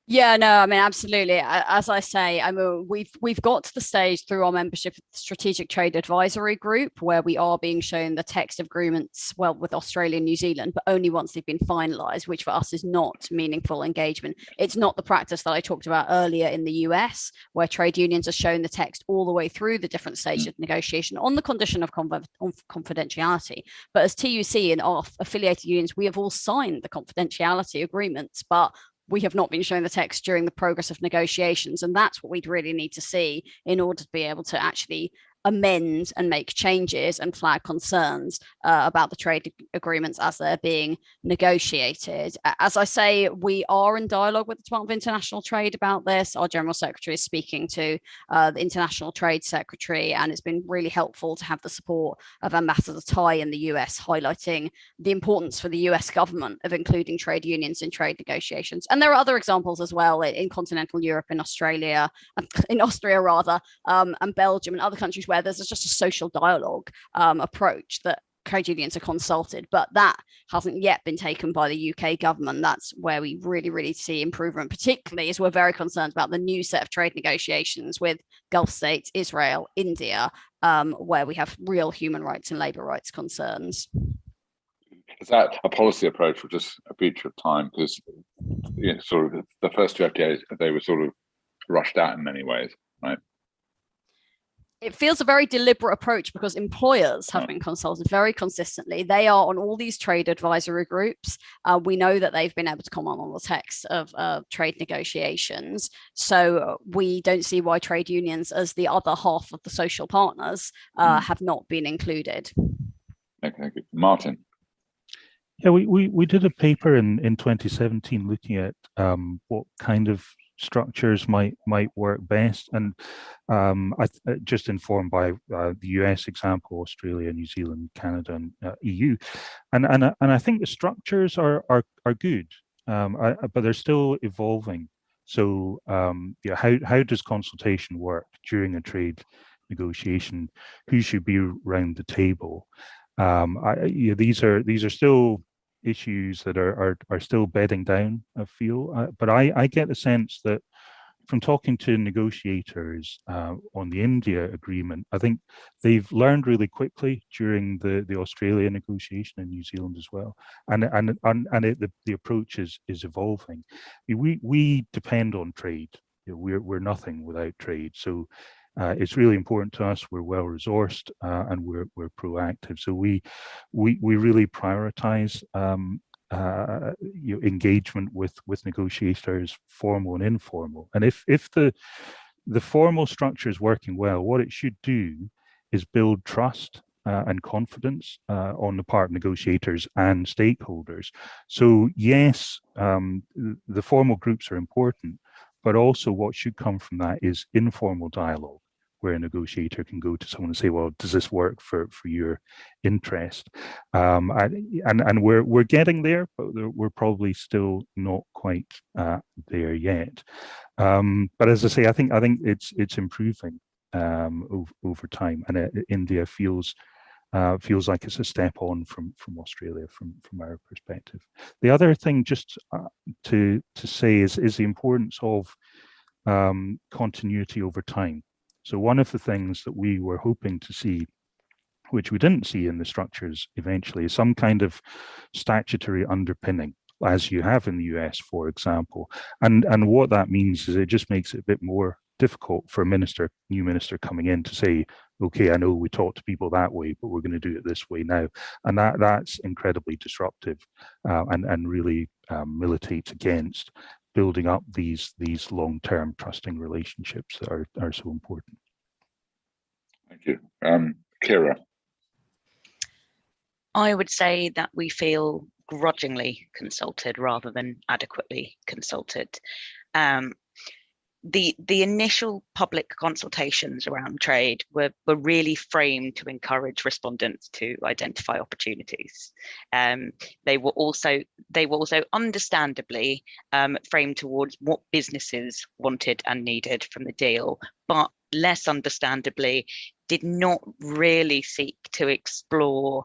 Yeah, no, I mean, absolutely. As I say, I mean, we've got to the stage through our membership of the Strategic Trade Advisory Group where we are being shown the text of agreements, well, with Australia and New Zealand, but only once they've been finalised, which for us is not meaningful engagement. It's not the practice that I talked about earlier in the US, where trade unions are shown the text all the way through the different stages of negotiation on the condition of confidentiality. But as TUC and our affiliated unions, we have all signed the confidentiality agreements, but we have not been shown the text during the progress of negotiations. And that's what we'd really need to see in order to be able to actually amend and make changes and flag concerns about the trade agreements as they're being negotiated. As I say, we are in dialogue with the Department of International Trade about this. Our General Secretary is speaking to the International Trade Secretary, and it's been really helpful to have the support of Ambassador Tai in the US, highlighting the importance for the US government of including trade unions in trade negotiations. And there are other examples as well in continental Europe, in Australia, in Austria rather, and Belgium and other countries where there's just a social dialogue approach that trade unions are consulted, but that hasn't yet been taken by the UK government. That's where we really see improvement, particularly as we're very concerned about the new set of trade negotiations with Gulf states, Israel, India, where we have real human rights and labour rights concerns. Is that a policy approach or just a feature of time? Because, you know, sort of the first two FTAs, they were sort of rushed out in many ways, right? It feels a very deliberate approach because employers have been consulted very consistently. They are on all these trade advisory groups. We know that they've been able to comment on the text of trade negotiations. So we don't see why trade unions, as the other half of the social partners, have not been included. Thank you. Martin. Yeah, we did a paper in 2017 looking at what kind of structures might work best, and just informed by the US example, Australia, New Zealand, Canada, and EU, and I think the structures are good, but they're still evolving. So yeah, how does consultation work during a trade negotiation? Who should be around the table? Yeah, these are still issues that are still bedding down, I feel, but I get the sense that from talking to negotiators on the India agreement, I think they've learned really quickly during the Australia negotiation in New Zealand as well, and the approach is evolving. We depend on trade. You know, we're nothing without trade, so it's really important to us. We're well resourced and we're proactive. So we really prioritize engagement with negotiators, formal and informal. And if the formal structure is working well, what it should do is build trust and confidence on the part of negotiators and stakeholders. So yes, the formal groups are important, but also what should come from that is informal dialogue, where a negotiator can go to someone and say, well, does this work for your interest? And we're getting there, but we're probably still not quite there yet. But as I say, I think it's improving over time, and India feels like it's a step on from Australia from our perspective. The other thing just to say is the importance of continuity over time. So one of the things that we were hoping to see which we didn't see in the structures eventually, is some kind of statutory underpinning, as you have in the US, for example. And what that means is it just makes it a bit more difficult for a new minister coming in to say, okay, I know we talk to people that way, but we're going to do it this way now. And that's incredibly disruptive and really militates against building up these long-term trusting relationships that are so important. Thank you. Kira. I would say that we feel grudgingly consulted rather than adequately consulted. The initial public consultations around trade were really framed to encourage respondents to identify opportunities. They were also understandably framed towards what businesses wanted and needed from the deal, but less understandably did not really seek to explore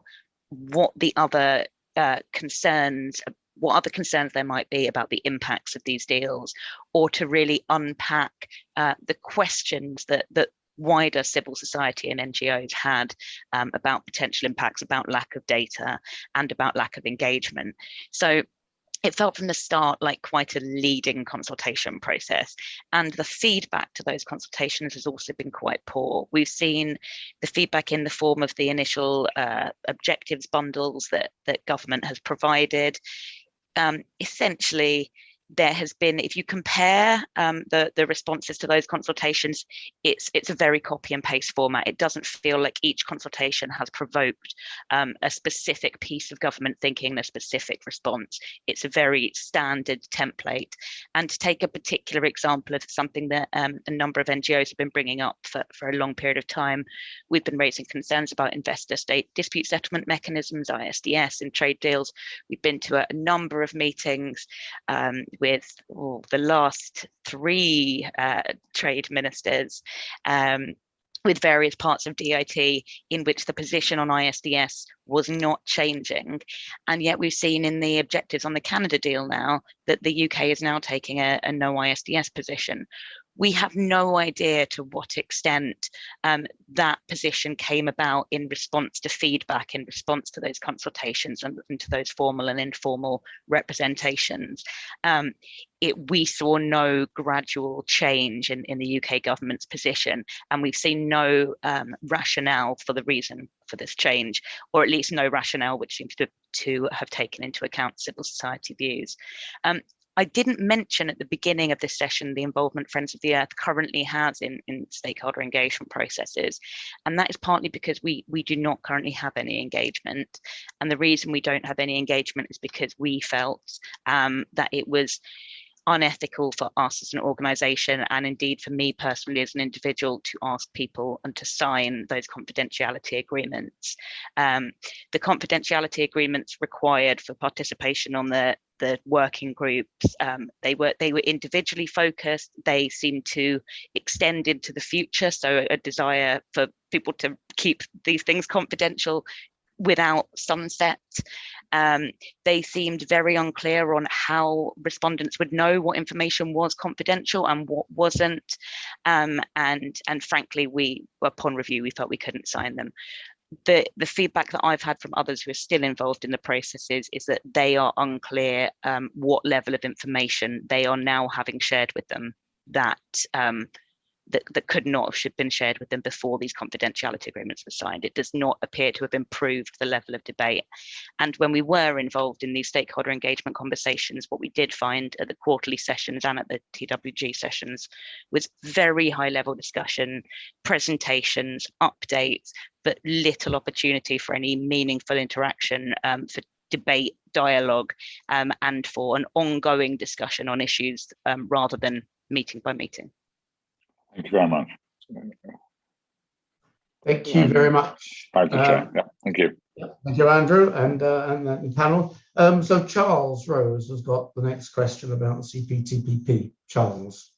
what other concerns there might be about the impacts of these deals, or to really unpack the questions that wider civil society and NGOs had about potential impacts, about lack of data, and about lack of engagement. So it felt from the start like quite a leading consultation process, and the feedback to those consultations has also been quite poor. We've seen the feedback in the form of the initial objectives bundles that government has provided. Essentially, there has been, if you compare the responses to those consultations, it's a very copy and paste format. It doesn't feel like each consultation has provoked a specific piece of government thinking, a specific response. It's a very standard template. And to take a particular example of something that a number of NGOs have been bringing up for a long period of time, we've been raising concerns about investor-state dispute settlement mechanisms, ISDS, in trade deals. We've been to a number of meetings with the last 3 trade ministers, with various parts of DIT, in which the position on ISDS was not changing. And yet we've seen in the objectives on the Canada deal now that the UK is now taking a no ISDS position. We have no idea to what extent that position came about in response to feedback, in response to those consultations and to those formal and informal representations. We saw no gradual change in the UK government's position, and we've seen no rationale for the reason for this change, or at least no rationale which seems to have taken into account civil society views. I didn't mention at the beginning of this session the involvement Friends of the Earth currently has in stakeholder engagement processes. And that is partly because we do not currently have any engagement. And the reason we don't have any engagement is because we felt that it was unethical for us as an organisation, and indeed for me personally as an individual, to ask people and to sign those confidentiality agreements. The confidentiality agreements required for participation on the working groups, they were individually focused. They seemed to extend into the future, so a desire for people to keep these things confidential without sunset. They seemed very unclear on how respondents would know what information was confidential and what wasn't. And frankly, upon review, we felt we couldn't sign them. The feedback that I've had from others who are still involved in the processes is that they are unclear what level of information they are now having shared with them that could not have should been shared with them before these confidentiality agreements were signed. It does not appear to have improved the level of debate. And when we were involved in these stakeholder engagement conversations, what we did find at the quarterly sessions and at the TWG sessions was very high level discussion, presentations, updates, but little opportunity for any meaningful interaction, for debate, dialogue, and for an ongoing discussion on issues rather than meeting by meeting. Thank you very much. Thank you very much. Thank you, Chair. Yeah, thank you. Thank you, Andrew, and the panel. So Charles Rose has got the next question about the CPTPP. Charles.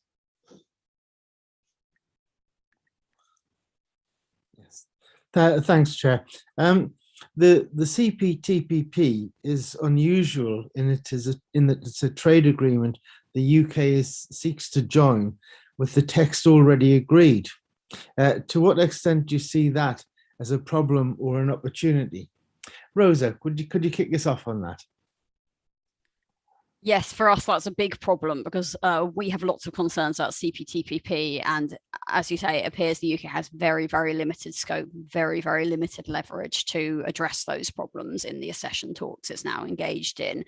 Yes. Thanks, Chair. The CPTPP is unusual in that it's a trade agreement the UK seeks to join with the text already agreed. To what extent do you see that as a problem or an opportunity. Rosa, could you kick us off on that? Yes, for us, that's a big problem because we have lots of concerns about CPTPP. And as you say, it appears the UK has very, very limited scope, very, very limited leverage to address those problems in the accession talks it's now engaged in.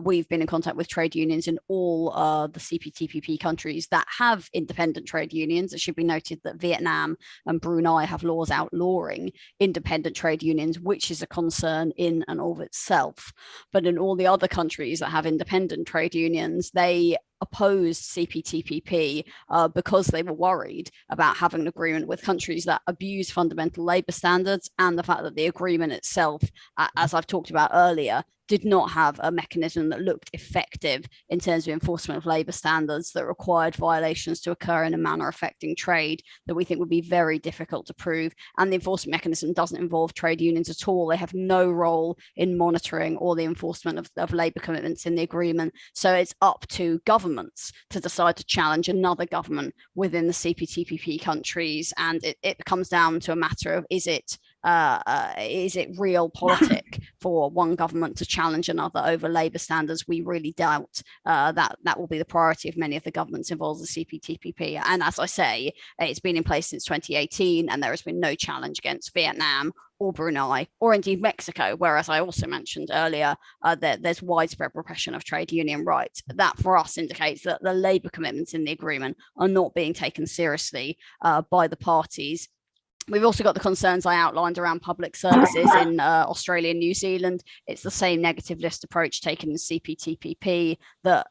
We've been in contact with trade unions in all the CPTPP countries that have independent trade unions. It should be noted that Vietnam and Brunei have laws outlawing independent trade unions, which is a concern in and of itself. But in all the other countries that have independent trade unions, they opposed CPTPP because they were worried about having an agreement with countries that abuse fundamental labour standards, and the fact that the agreement itself, as I've talked about earlier, did not have a mechanism that looked effective in terms of enforcement of labour standards that required violations to occur in a manner affecting trade that we think would be very difficult to prove. And the enforcement mechanism doesn't involve trade unions at all. They have no role in monitoring or the enforcement of labour commitments in the agreement. So it's up to governments to decide to challenge another government within the CPTPP countries. And it comes down to a matter of, is it realpolitik for one government to challenge another over labour standards? We really doubt that will be the priority of many of the governments involved in the CPTPP. And as I say, it's been in place since 2018, and there has been no challenge against Vietnam or Brunei, or indeed Mexico, where, as I also mentioned earlier, there's widespread repression of trade union rights. That, for us, indicates that the labour commitments in the agreement are not being taken seriously by the parties. We've also got the concerns I outlined around public services in Australia and New Zealand. It's the same negative list approach taken in CPTPP that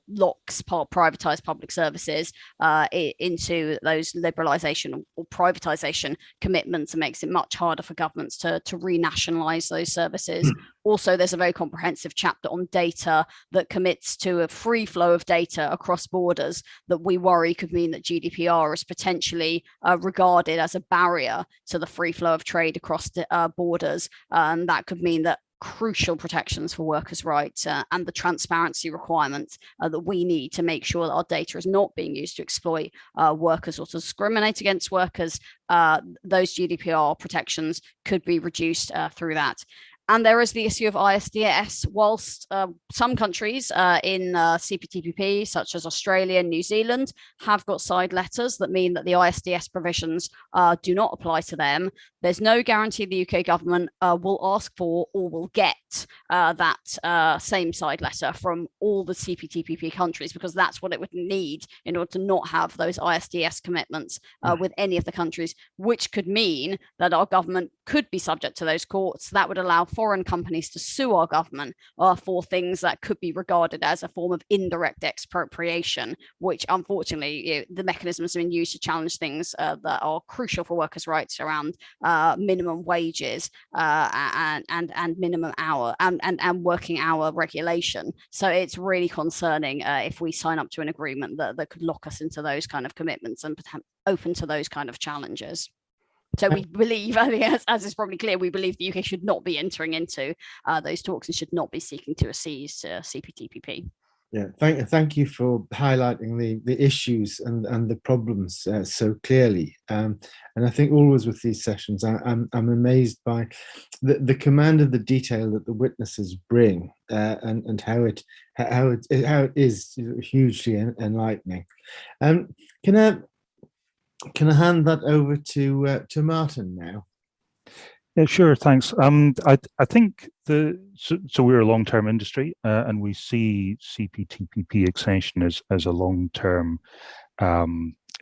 locks privatised public services into those liberalisation or privatisation commitments and makes it much harder for governments to renationalise those services. Also, there's a very comprehensive chapter on data that commits to a free flow of data across borders that we worry could mean that GDPR is potentially regarded as a barrier to the free flow of trade across borders. And that could mean that crucial protections for workers' rights and the transparency requirements that we need to make sure that our data is not being used to exploit workers or to discriminate against workers, those GDPR protections could be reduced through that. And there is the issue of ISDS. Whilst some countries in CPTPP, such as Australia and New Zealand, have got side letters that mean that the ISDS provisions do not apply to them, there's no guarantee the UK government will ask for or will get that same side letter from all the CPTPP countries, because that's what it would need in order to not have those ISDS commitments with any of the countries, which could mean that our government could be subject to those courts. That would allow foreign companies to sue our government for things that could be regarded as a form of indirect expropriation, which unfortunately the mechanisms have been used to challenge things that are crucial for workers' rights around minimum wages and minimum hour and working hour regulation. So it's really concerning if we sign up to an agreement that could lock us into those kind of commitments and open to those kind of challenges. So we believe, I think, as is probably clear, we believe the UK should not be entering into those talks and should not be seeking to accede to CPTPP. Yeah, thank you for highlighting the issues and the problems so clearly. And I think always with these sessions, I'm amazed by the command of the detail that the witnesses bring and how it is hugely enlightening. Can I hand that over to Martin now? Yeah, sure. Thanks. I think so we're a long-term industry, and we see CPTPP accession as a long-term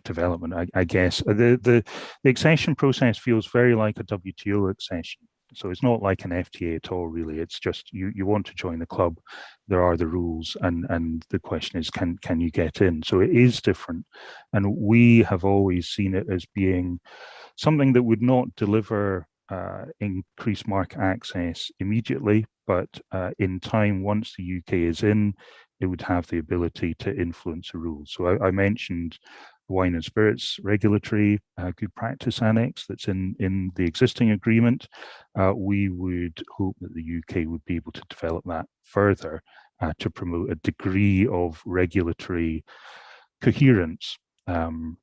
development. I guess the accession process feels very like a WTO accession. So it's not like an FTA at all, really. It's just you want to join the club. There are the rules, and the question is, can you get in? So it is different, and we have always seen it as being something that would not deliver increased market access immediately, but in time, once the UK is in, it would have the ability to influence the rules. So I mentioned wine and spirits regulatory good practice annex that's in the existing agreement. We would hope that the UK would be able to develop that further to promote a degree of regulatory coherence So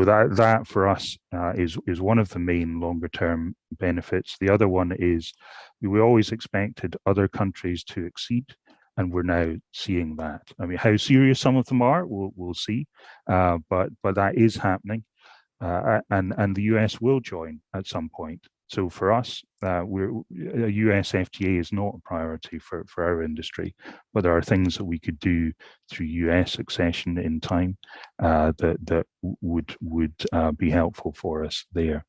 that for us is one of the main longer term benefits. The other one is we always expected other countries to exceed, and we're now seeing that. I mean, how serious some of them are, we'll see, but that is happening, and the US will join at some point. So for us, a US FTA is not a priority for our industry, but there are things that we could do through US accession in time that would be helpful for us there.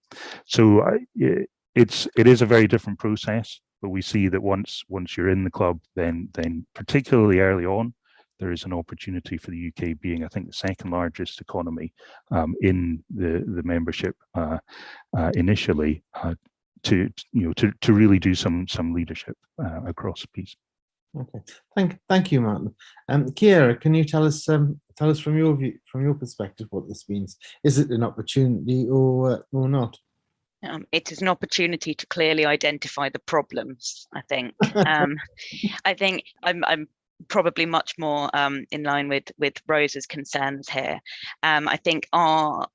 So it is a very different process, but we see that once you're in the club, then particularly early on, there is an opportunity for the UK, being, I think, the second largest economy in the membership initially, to really do some leadership across the piece. Okay, thank you, Martin. Ciara, can you tell us from your view, from your perspective, what this means? Is it an opportunity or not? It is an opportunity to clearly identify the problems, I think. I think I'm probably much more in line with Rosa's concerns here. I think our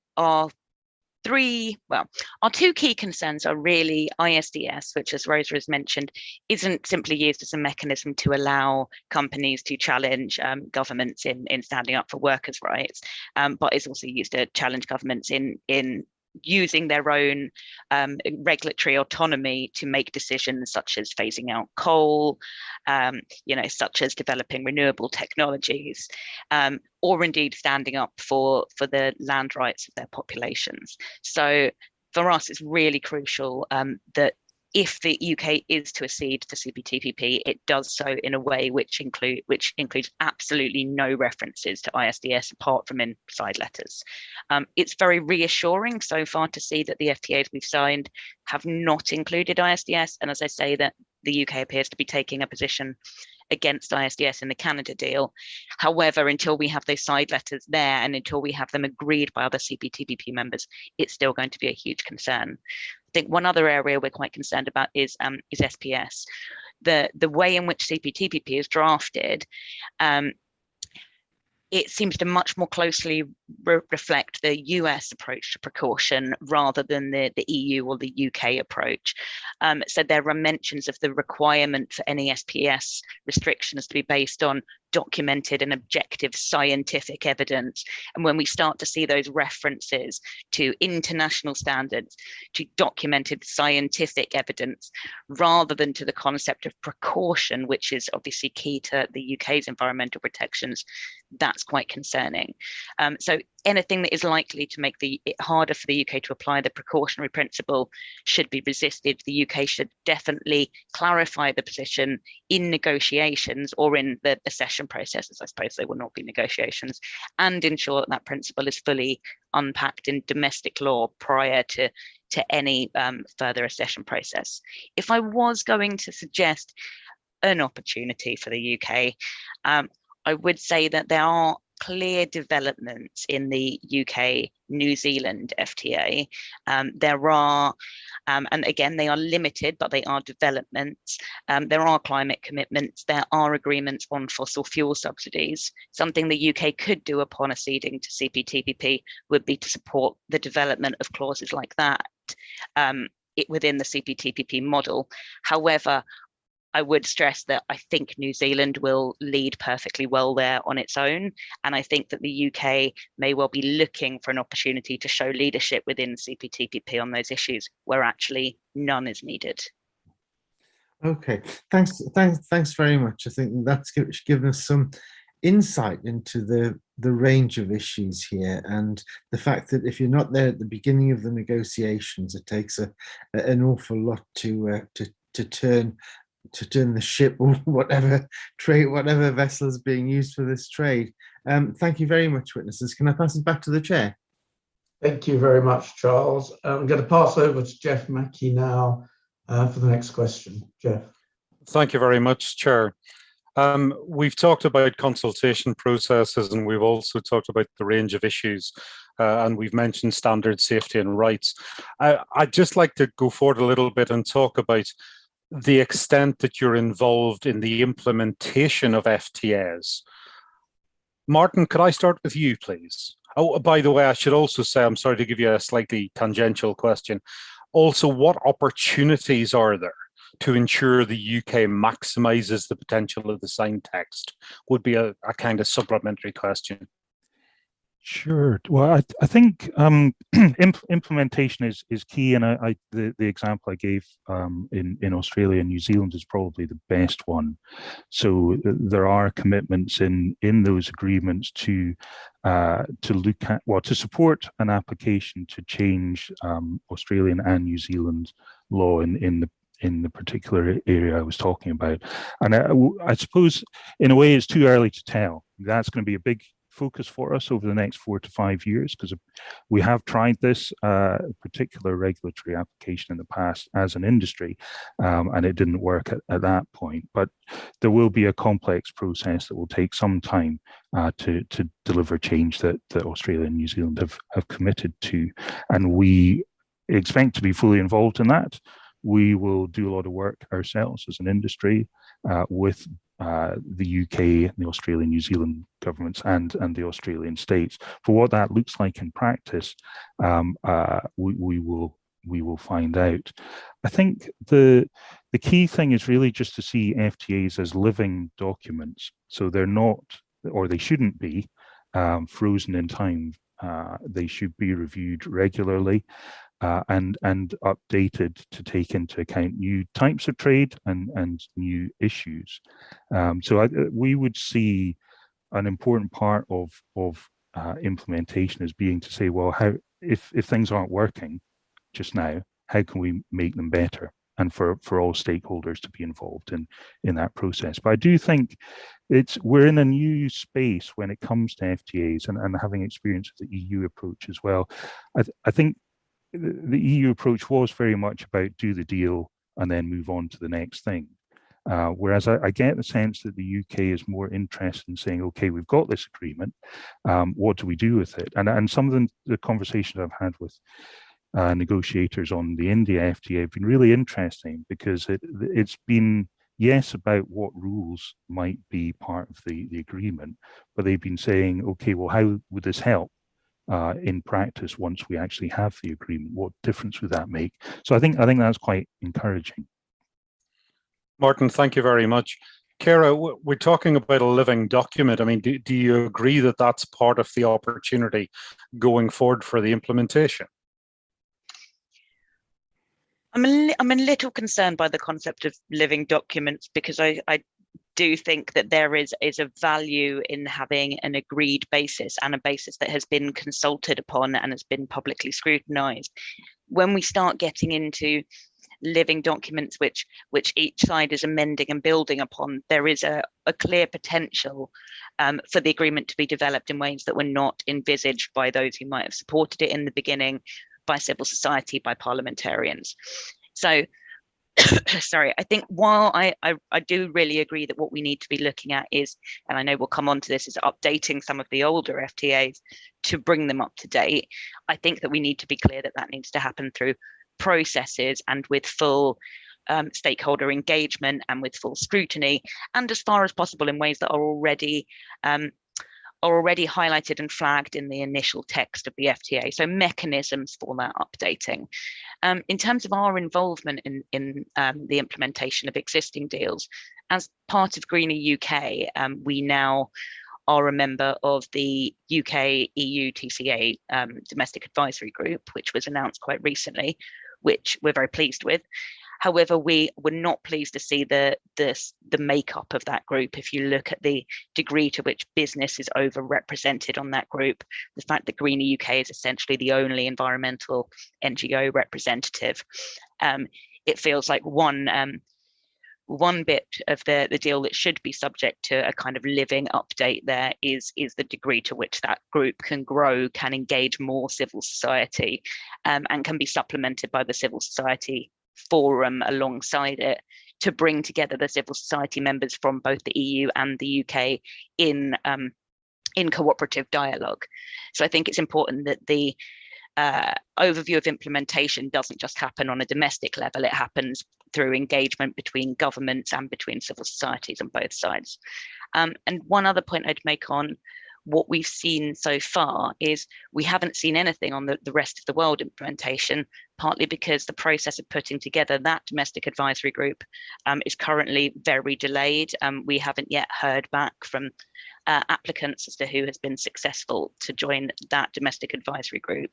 two key concerns are really ISDS, which, as Rosa has mentioned, isn't simply used as a mechanism to allow companies to challenge governments in standing up for workers' rights, but is also used to challenge governments in using their own regulatory autonomy to make decisions such as phasing out coal, such as developing renewable technologies, or indeed standing up for the land rights of their populations. So for us, it's really crucial that if the UK is to accede to CPTPP, it does so in a way which includes absolutely no references to ISDS apart from in side letters. It's very reassuring so far to see that the FTAs we've signed have not included ISDS, and as I say, that the UK appears to be taking a position against ISDS in the Canada deal. However, until we have those side letters there and until we have them agreed by other CPTPP members, it's still going to be a huge concern. I think one other area we're quite concerned about is SPS. The way in which CPTPP is drafted, it seems to much more closely reflect the US approach to precaution rather than the EU or the UK approach. So there are mentions of the requirement for any SPS restrictions to be based on documented and objective scientific evidence. And when we start to see those references to international standards, to documented scientific evidence, rather than to the concept of precaution, which is obviously key to the UK's environmental protections, that's quite concerning. So anything that is likely to make it harder for the UK to apply the precautionary principle should be resisted. The UK should definitely clarify the position in negotiations or in the accession processes. I suppose there will not be negotiations, and ensure that that principle is fully unpacked in domestic law prior to any further accession process. If I was going to suggest an opportunity for the UK, I would say that there are clear developments in the UK-New Zealand FTA. There are, and again, they are limited, but they are developments. There are climate commitments. There are agreements on fossil fuel subsidies. Something the UK could do upon acceding to CPTPP would be to support the development of clauses like that within the CPTPP model. However, I would stress that I think New Zealand will lead perfectly well there on its own. And I think that the UK may well be looking for an opportunity to show leadership within CPTPP on those issues where actually none is needed. Okay, thanks very much. I think that's given us some insight into the range of issues here, and the fact that if you're not there at the beginning of the negotiations, it takes an awful lot to turn the ship or whatever vessel is being used for this trade. Thank you very much, witnesses. Can I pass it back to the chair? Thank you very much, Charles. I'm going to pass over to Jeff Mackey now for the next question. Jeff. Thank you very much, Chair. We've talked about consultation processes, and we've also talked about the range of issues, and we've mentioned standard safety and rights. I'd just like to go forward a little bit and talk about the extent that you're involved in the implementation of FTAs. Martin, could I start with you, please? Oh, by the way, I should also say, I'm sorry to give you a slightly tangential question. Also, what opportunities are there to ensure the UK maximises the potential of the signed text? Would be a kind of supplementary question. Sure. Well, I think implementation is key, and the example I gave in Australia and New Zealand is probably the best one. So there are commitments in those agreements to look at, well, to support an application to change Australian and New Zealand law in the particular area I was talking about. And I suppose in a way it's too early to tell. That's going to be a big focus for us over the next 4 to 5 years, because we have tried this particular regulatory application in the past as an industry, and it didn't work at that point. But there will be a complex process that will take some time to deliver change that Australia and New Zealand have committed to, and we expect to be fully involved in that. We will do a lot of work ourselves as an industry with the UK, the Australian, New Zealand governments, and the Australian states. For what that looks like in practice, we will find out. I think the key thing is really just to see FTAs as living documents. So they're not, or they shouldn't be, frozen in time. They should be reviewed regularly. And updated to take into account new types of trade and new issues. So we would see an important part of implementation as being to say, well, how if things aren't working just now, how can we make them better? And for all stakeholders to be involved in that process. But I do think we're in a new space when it comes to FTAs, and having experience with the EU approach as well. I think the EU approach was very much about do the deal and then move on to the next thing. Whereas I get the sense that the UK is more interested in saying, okay, we've got this agreement, what do we do with it? And some of the conversations I've had with negotiators on the India FTA have been really interesting, because it's been, yes, about what rules might be part of the agreement, but they've been saying, okay, well, how would this help in practice once we actually have the agreement? What difference would that make? So I think that's quite encouraging. Martin, thank you very much. Kara, we're talking about a living document. I mean, do you agree that that's part of the opportunity going forward for the implementation? I'm a little concerned by the concept of living documents, because I do think that there is a value in having an agreed basis, and a basis that has been consulted upon and has been publicly scrutinized. When we start getting into living documents which each side is amending and building upon, there is a clear potential for the agreement to be developed in ways that were not envisaged by those who might have supported it in the beginning, by civil society, by parliamentarians. So sorry, I think while I do really agree that what we need to be looking at is, and I know we'll come on to this, is updating some of the older FTAs to bring them up to date. I think that we need to be clear that needs to happen through processes and with full stakeholder engagement and with full scrutiny, and as far as possible in ways that are already highlighted and flagged in the initial text of the FTA. So mechanisms for that updating. In terms of our involvement in the implementation of existing deals, as part of Greener UK, we now are a member of the UK EU TCA Domestic Advisory Group, which was announced quite recently, which we're very pleased with. However, we were not pleased to see the makeup of that group. If you look at the degree to which business is overrepresented on that group, the fact that Greener UK is essentially the only environmental NGO representative, it feels like one bit of the deal that should be subject to a kind of living update there is the degree to which that group can grow, can engage more civil society, and can be supplemented by the civil society forum alongside it, to bring together the civil society members from both the EU and the UK in cooperative dialogue. So I think it's important that the overview of implementation doesn't just happen on a domestic level, it happens through engagement between governments and between civil societies on both sides. And one other point I'd make on what we've seen so far is we haven't seen anything on the rest of the world implementation, partly because the process of putting together that domestic advisory group is currently very delayed. We haven't yet heard back from applicants as to who has been successful to join that domestic advisory group.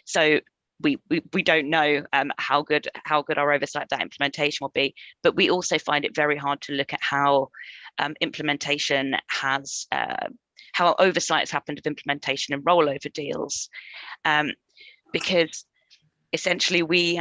So we don't know how good our oversight of that implementation will be, but we also find it very hard to look at how implementation has how oversight has happened of implementation and rollover deals, because essentially we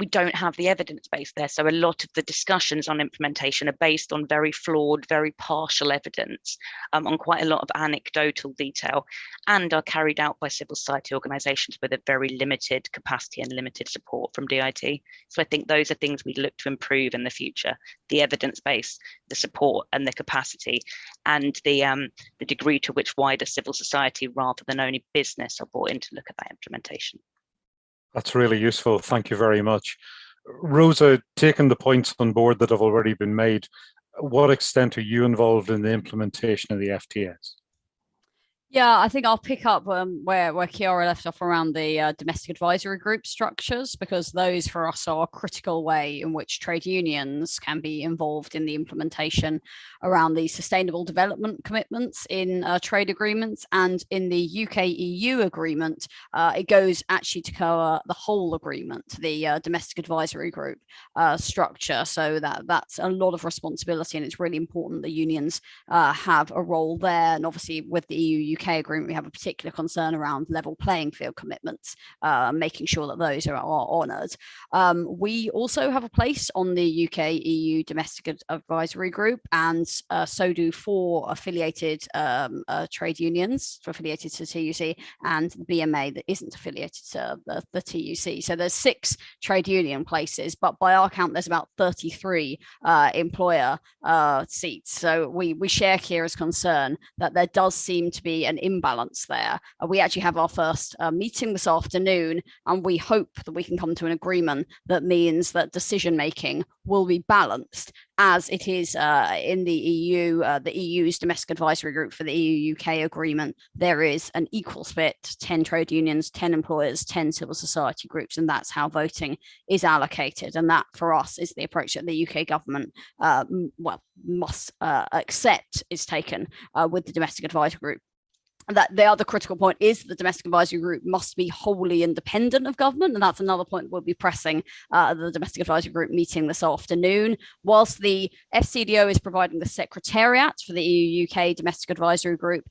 don't have the evidence base there. So a lot of the discussions on implementation are based on very flawed, very partial evidence, on quite a lot of anecdotal detail, and are carried out by civil society organisations with a very limited capacity and limited support from DIT. So I think those are things we'd look to improve in the future: the evidence base, the support and the capacity, and the degree to which wider civil society rather than only business are brought in to look at that implementation. That's really useful. Thank you very much. Rosa, taking the points on board that have already been made, what extent are you involved in the implementation of the FTAs? Yeah, I think I'll pick up where Chiara left off around the domestic advisory group structures, because those for us are a critical way in which trade unions can be involved in the implementation around the sustainable development commitments in trade agreements. And in the UK-EU agreement, it goes actually to cover the whole agreement, the domestic advisory group structure. So that's a lot of responsibility, and it's really important that unions have a role there. And obviously with the EU-UK agreement, we have a particular concern around level playing field commitments, making sure that those are honoured. We also have a place on the UK-EU domestic advisory group, and so do 4 affiliated trade unions affiliated to TUC, and the BMA that isn't affiliated to the TUC. So there's 6 trade union places, but by our count there's about 33 employer seats. So we share Kira's concern that there does seem to be an imbalance there. We actually have our first meeting this afternoon, and we hope that we can come to an agreement that means that decision making will be balanced, as it is in the EU, the EU's domestic advisory group for the EU-UK agreement. There is an equal split: 10 trade unions, 10 employers, 10 civil society groups, and that's how voting is allocated. And that, for us, is the approach that the UK government must accept is taken with the domestic advisory group. That the other critical point is the domestic advisory group must be wholly independent of government, and that's another point we'll be pressing the domestic advisory group meeting this afternoon. Whilst the FCDO is providing the secretariat for the EU-UK domestic advisory group,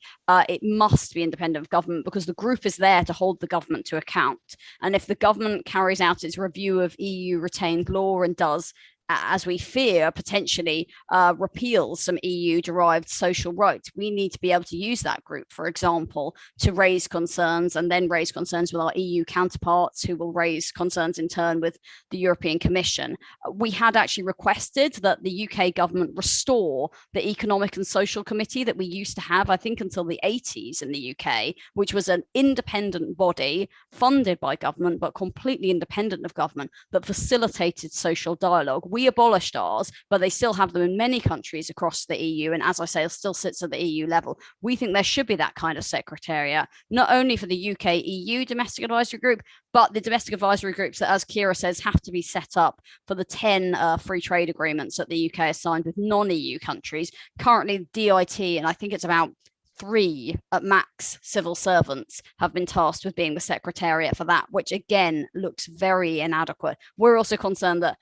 it must be independent of government, because the group is there to hold the government to account. And if the government carries out its review of EU retained law and does, as we fear, potentially repeals some EU-derived social rights, we need to be able to use that group, for example, to raise concerns, and then raise concerns with our EU counterparts, who will raise concerns in turn with the European Commission. We had actually requested that the UK government restore the Economic and Social Committee that we used to have, I think, until the 80s in the UK, which was an independent body funded by government, but completely independent of government, that facilitated social dialogue. We abolished ours, but they still have them in many countries across the EU. And as I say, it still sits at the EU level. We think there should be that kind of secretariat, not only for the UK-EU domestic advisory group, but the domestic advisory groups that, as Kira says, have to be set up for the 10 free trade agreements that the UK has signed with non-EU countries. Currently, DIT, and I think it's about 3 at max civil servants, have been tasked with being the secretariat for that, which again looks very inadequate. We're also concerned that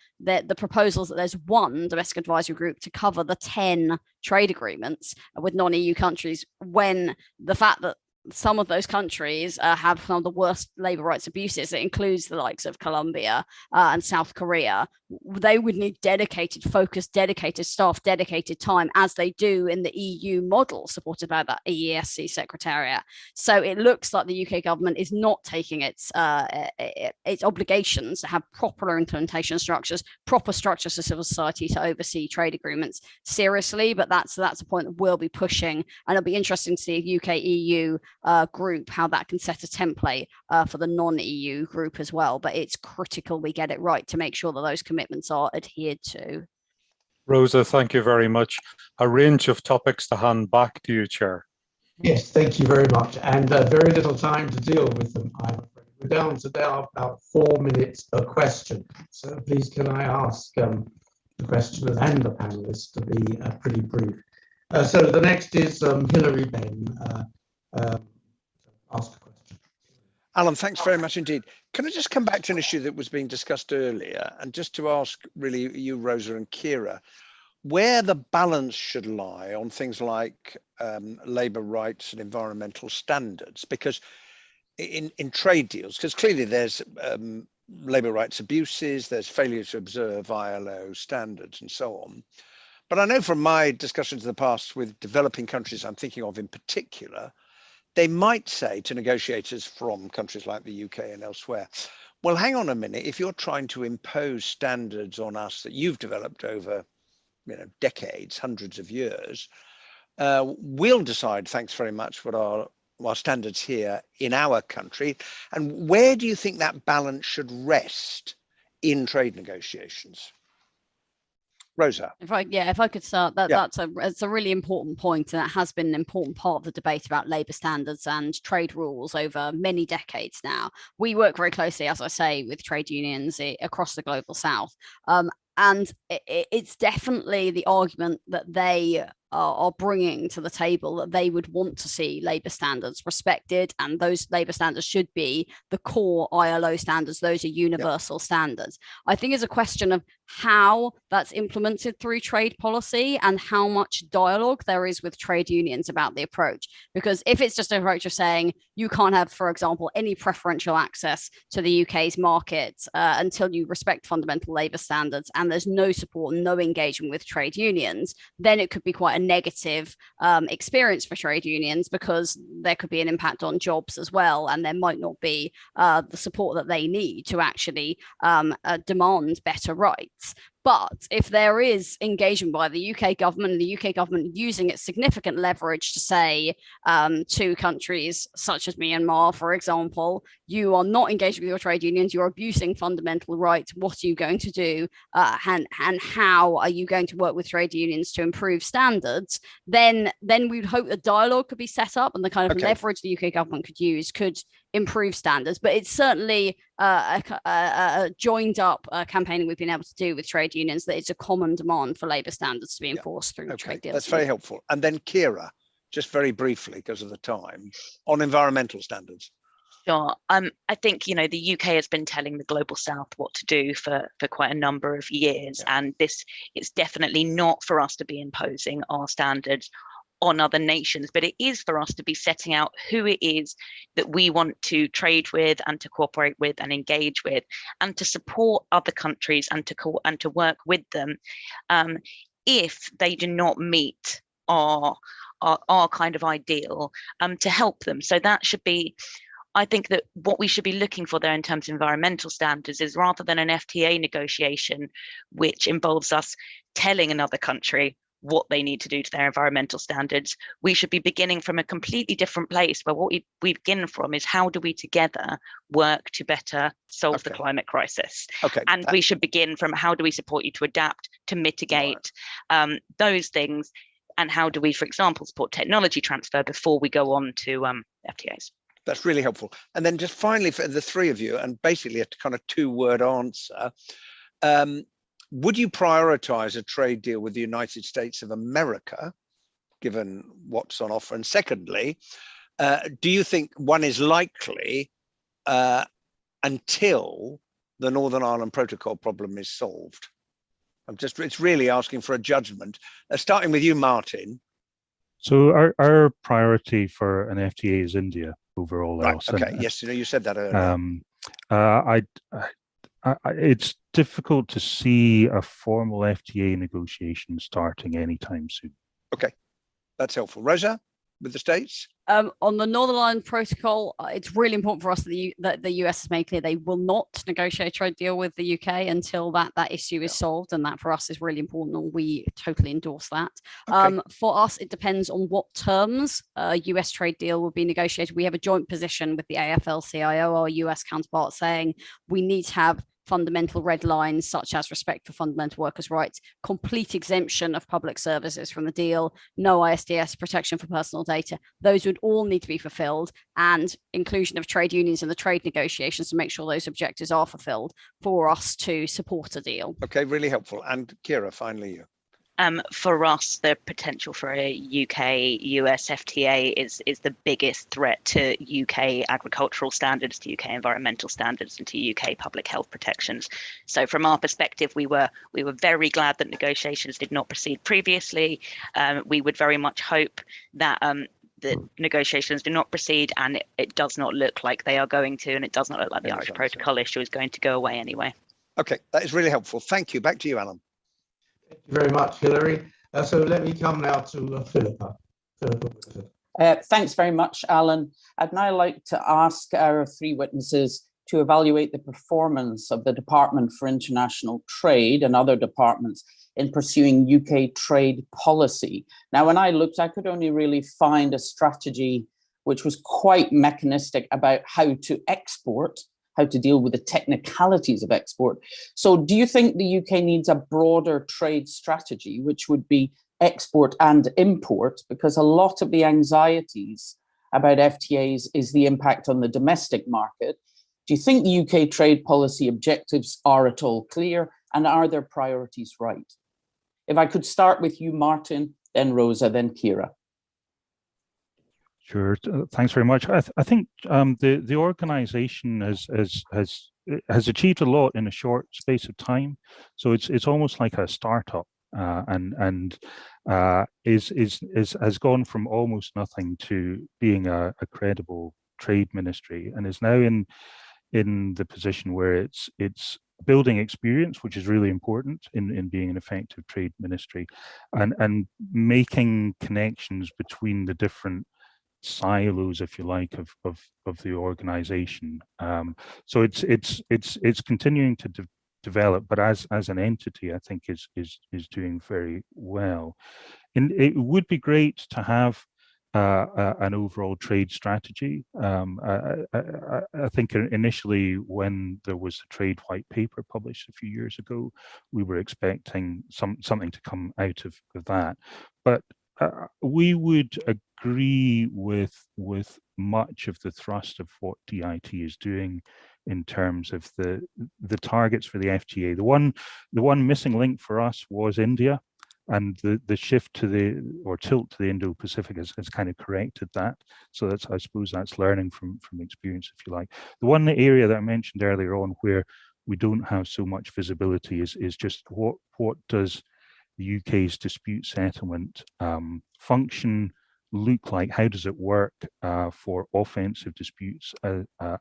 the proposals that there's 1 domestic advisory group to cover the 10 trade agreements with non-EU countries, when the fact that some of those countries have some of the worst labour rights abuses. It includes the likes of Colombia and South Korea. They would need dedicated focus, dedicated staff, dedicated time, as they do in the EU model supported by that EESC Secretariat. So it looks like the UK government is not taking its obligations to have proper implementation structures, proper structures for civil society to oversee trade agreements seriously. But that's a point that we'll be pushing, and it'll be interesting to see a UK-EU group, how that can set a template for the non-EU group as well. But it's critical we get it right to make sure that those commitments are adhered to. Rosa, thank you very much. A range of topics to hand back to you, Chair. Yes, thank you very much. And very little time to deal with them, I'm afraid. We're down to now about 4 minutes per question. So please can I ask the questioners and the panelists to be pretty brief. So the next is Hilary Benn. Ask a question. Alan, thanks very much indeed. Can I just come back to an issue that was being discussed earlier, and just to ask really you, Rosa and Kira, where the balance should lie on things like labour rights and environmental standards, because in trade deals, because clearly there's labour rights abuses, there's failure to observe ILO standards and so on. But I know from my discussions in the past with developing countries I'm thinking of in particular, they might say to negotiators from countries like the UK and elsewhere, well, hang on a minute, if you're trying to impose standards on us that you've developed over decades, hundreds of years, we'll decide, thanks very much, what our standards here in our country. And where do you think that balance should rest in trade negotiations? Rosa. If I could start, that's a really important point, and that has been an important part of the debate about labour standards and trade rules over many decades now. We work very closely, as I say, with trade unions across the global south. And it's definitely the argument that they are bringing to the table, that they would want to see labour standards respected, and those labour standards should be the core ILO standards. Those are universal standards. I think it's a question of how that's implemented through trade policy and how much dialogue there is with trade unions about the approach. Because if it's just an approach of saying you can't have, for example, any preferential access to the UK's market until you respect fundamental labour standards, and there's no support, no engagement with trade unions, then it could be quite a negative experience for trade unions, because there could be an impact on jobs as well, and there might not be the support that they need to actually demand better rights. But if there is engagement by the UK government, and the UK government using its significant leverage to say to countries such as Myanmar, for example, you are not engaging with your trade unions, you're abusing fundamental rights, what are you going to do? And how are you going to work with trade unions to improve standards? Then we'd hope a dialogue could be set up, and the kind of leverage the UK government could use could improve standards. But it's certainly a joined up campaigning we've been able to do with trade unions, that it's a common demand for labour standards to be enforced through trade deals. That's very helpful. And then Kira, just very briefly because of the time, on environmental standards. Sure. I think, the UK has been telling the Global South what to do for quite a number of years. And this is definitely not for us to be imposing our standards on other nations, but it is for us to be setting out who it is that we want to trade with and to cooperate with and engage with, and to support other countries and to work with them if they do not meet our kind of ideal, to help them. So that should be, I think that what we should be looking for there in terms of environmental standards is, rather than an FTA negotiation, which involves us telling another country what they need to do to their environmental standards, we should be beginning from a completely different place, where what we begin from is, how do we together work to better solve the climate crisis? And we should begin from, how do we support you to adapt, to mitigate those things, and how do we, for example, support technology transfer before we go on to FTAs? That's really helpful. And then just finally, for the three of you, and basically a kind of two-word answer, would you prioritize a trade deal with the United States of America, given what's on offer? And secondly, do you think one is likely until the Northern Ireland Protocol problem is solved? It's really asking for a judgment. Starting with you, Martin. So our priority for an FTA is India overall. Right. Okay. Yes, you said that earlier. It's difficult to see a formal FTA negotiation starting anytime soon. Okay, that's helpful. Rosa, with the States? On the Northern Ireland Protocol, it's really important for us that the US has made clear they will not negotiate a trade deal with the UK until that issue is solved, and that for us is really important, and we totally endorse that. For us, it depends on what terms a US trade deal will be negotiated. We have a joint position with the AFL-CIO, our US counterpart, saying we need to have fundamental red lines such as respect for fundamental workers' rights, complete exemption of public services from the deal, no ISDS, protection for personal data. Those would all need to be fulfilled, and inclusion of trade unions in the trade negotiations to make sure those objectives are fulfilled for us to support a deal. Okay, really helpful. And Kira, finally you. For us, the potential for a UK-US FTA is the biggest threat to UK agricultural standards, to UK environmental standards, and to UK public health protections. So from our perspective, we were very glad that negotiations did not proceed previously. We would very much hope that the negotiations do not proceed, and it does not look like they are going to, and it does not look like the Irish Protocol issue is going to go away anyway. Okay, that is really helpful. Thank you. Back to you, Alan. Thank you very much, Hilary. So let me come now to Philippa. Thanks very much, Alan. I'd now like to ask our three witnesses to evaluate the performance of the Department for International Trade and other departments in pursuing UK trade policy. Now, when I looked, I could only really find a strategy which was quite mechanistic about how to export, how to deal with the technicalities of export. So do you think the UK needs a broader trade strategy, which would be export and import? Because a lot of the anxieties about FTAs is the impact on the domestic market. Do you think the UK trade policy objectives are at all clear, and are their priorities right? If I could start with you, Martin, then Rosa, then Kira. Sure. Thanks very much. I think the organisation has achieved a lot in a short space of time. So it's almost like a startup, and has gone from almost nothing to being a credible trade ministry, and is now in the position where it's building experience, which is really important in being an effective trade ministry, and making connections between the different silos, if you like, of the organization. So it's continuing to develop, but as an entity, I think is doing very well. And it would be great to have an overall trade strategy. I think initially, when there was a trade white paper published a few years ago, we were expecting something to come out of that, but we would agree with much of the thrust of what DIT is doing in terms of the targets for the FTA. The one missing link for us was India, and the shift to tilt to the Indo-Pacific has kind of corrected that. So I suppose that's learning from experience, if you like. The one area that I mentioned earlier on where we don't have so much visibility is just what does the UK's dispute settlement function look like? How does it work for offensive disputes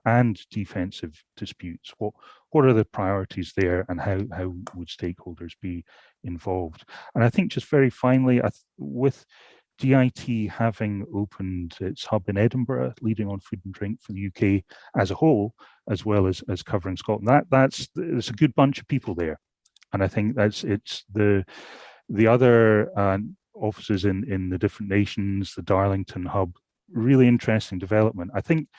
and defensive disputes? What are the priorities there, and how would stakeholders be involved? And I think just very finally, with DIT having opened its hub in Edinburgh, leading on food and drink for the UK as a whole, as well as covering Scotland, there's a good bunch of people there. And I think it's the other offices in the different nations, the Darlington hub, really interesting development. I think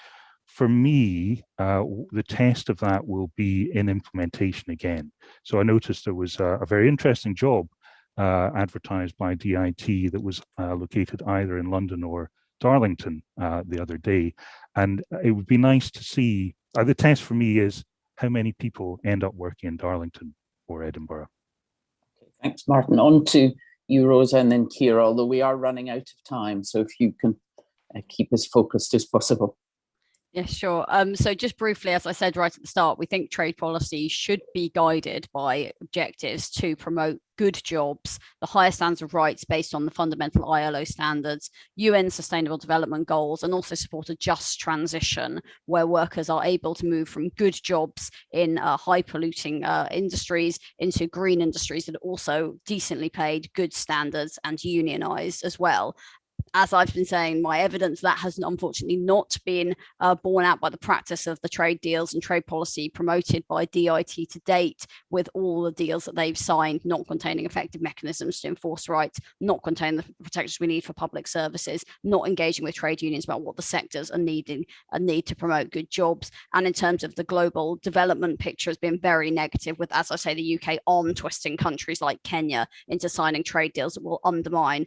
for me, the test of that will be in implementation again. So I noticed there was a very interesting job advertised by DIT that was located either in London or Darlington the other day. And it would be nice to see, the test for me is how many people end up working in Darlington or Edinburgh. Okay, thanks, Martin. On to you, Rosa, and then Kira, although we are running out of time. So if you can keep as focused as possible. Yeah, sure. So just briefly, as I said right at the start, we think trade policy should be guided by objectives to promote good jobs, the highest standards of rights based on the fundamental ILO standards, UN Sustainable Development Goals, and also support a just transition where workers are able to move from good jobs in high polluting industries into green industries that are also decently paid, good standards, and unionized as well. as I've been saying, my evidence that has unfortunately not been borne out by the practice of the trade deals and trade policy promoted by DIT to date, with all the deals that they've signed not containing effective mechanisms to enforce rights, not containing the protections we need for public services, not engaging with trade unions about what the sectors are needing and need to promote good jobs. And in terms of the global development picture, has been very negative, with, as I say, the UK arm twisting countries like Kenya into signing trade deals that will undermine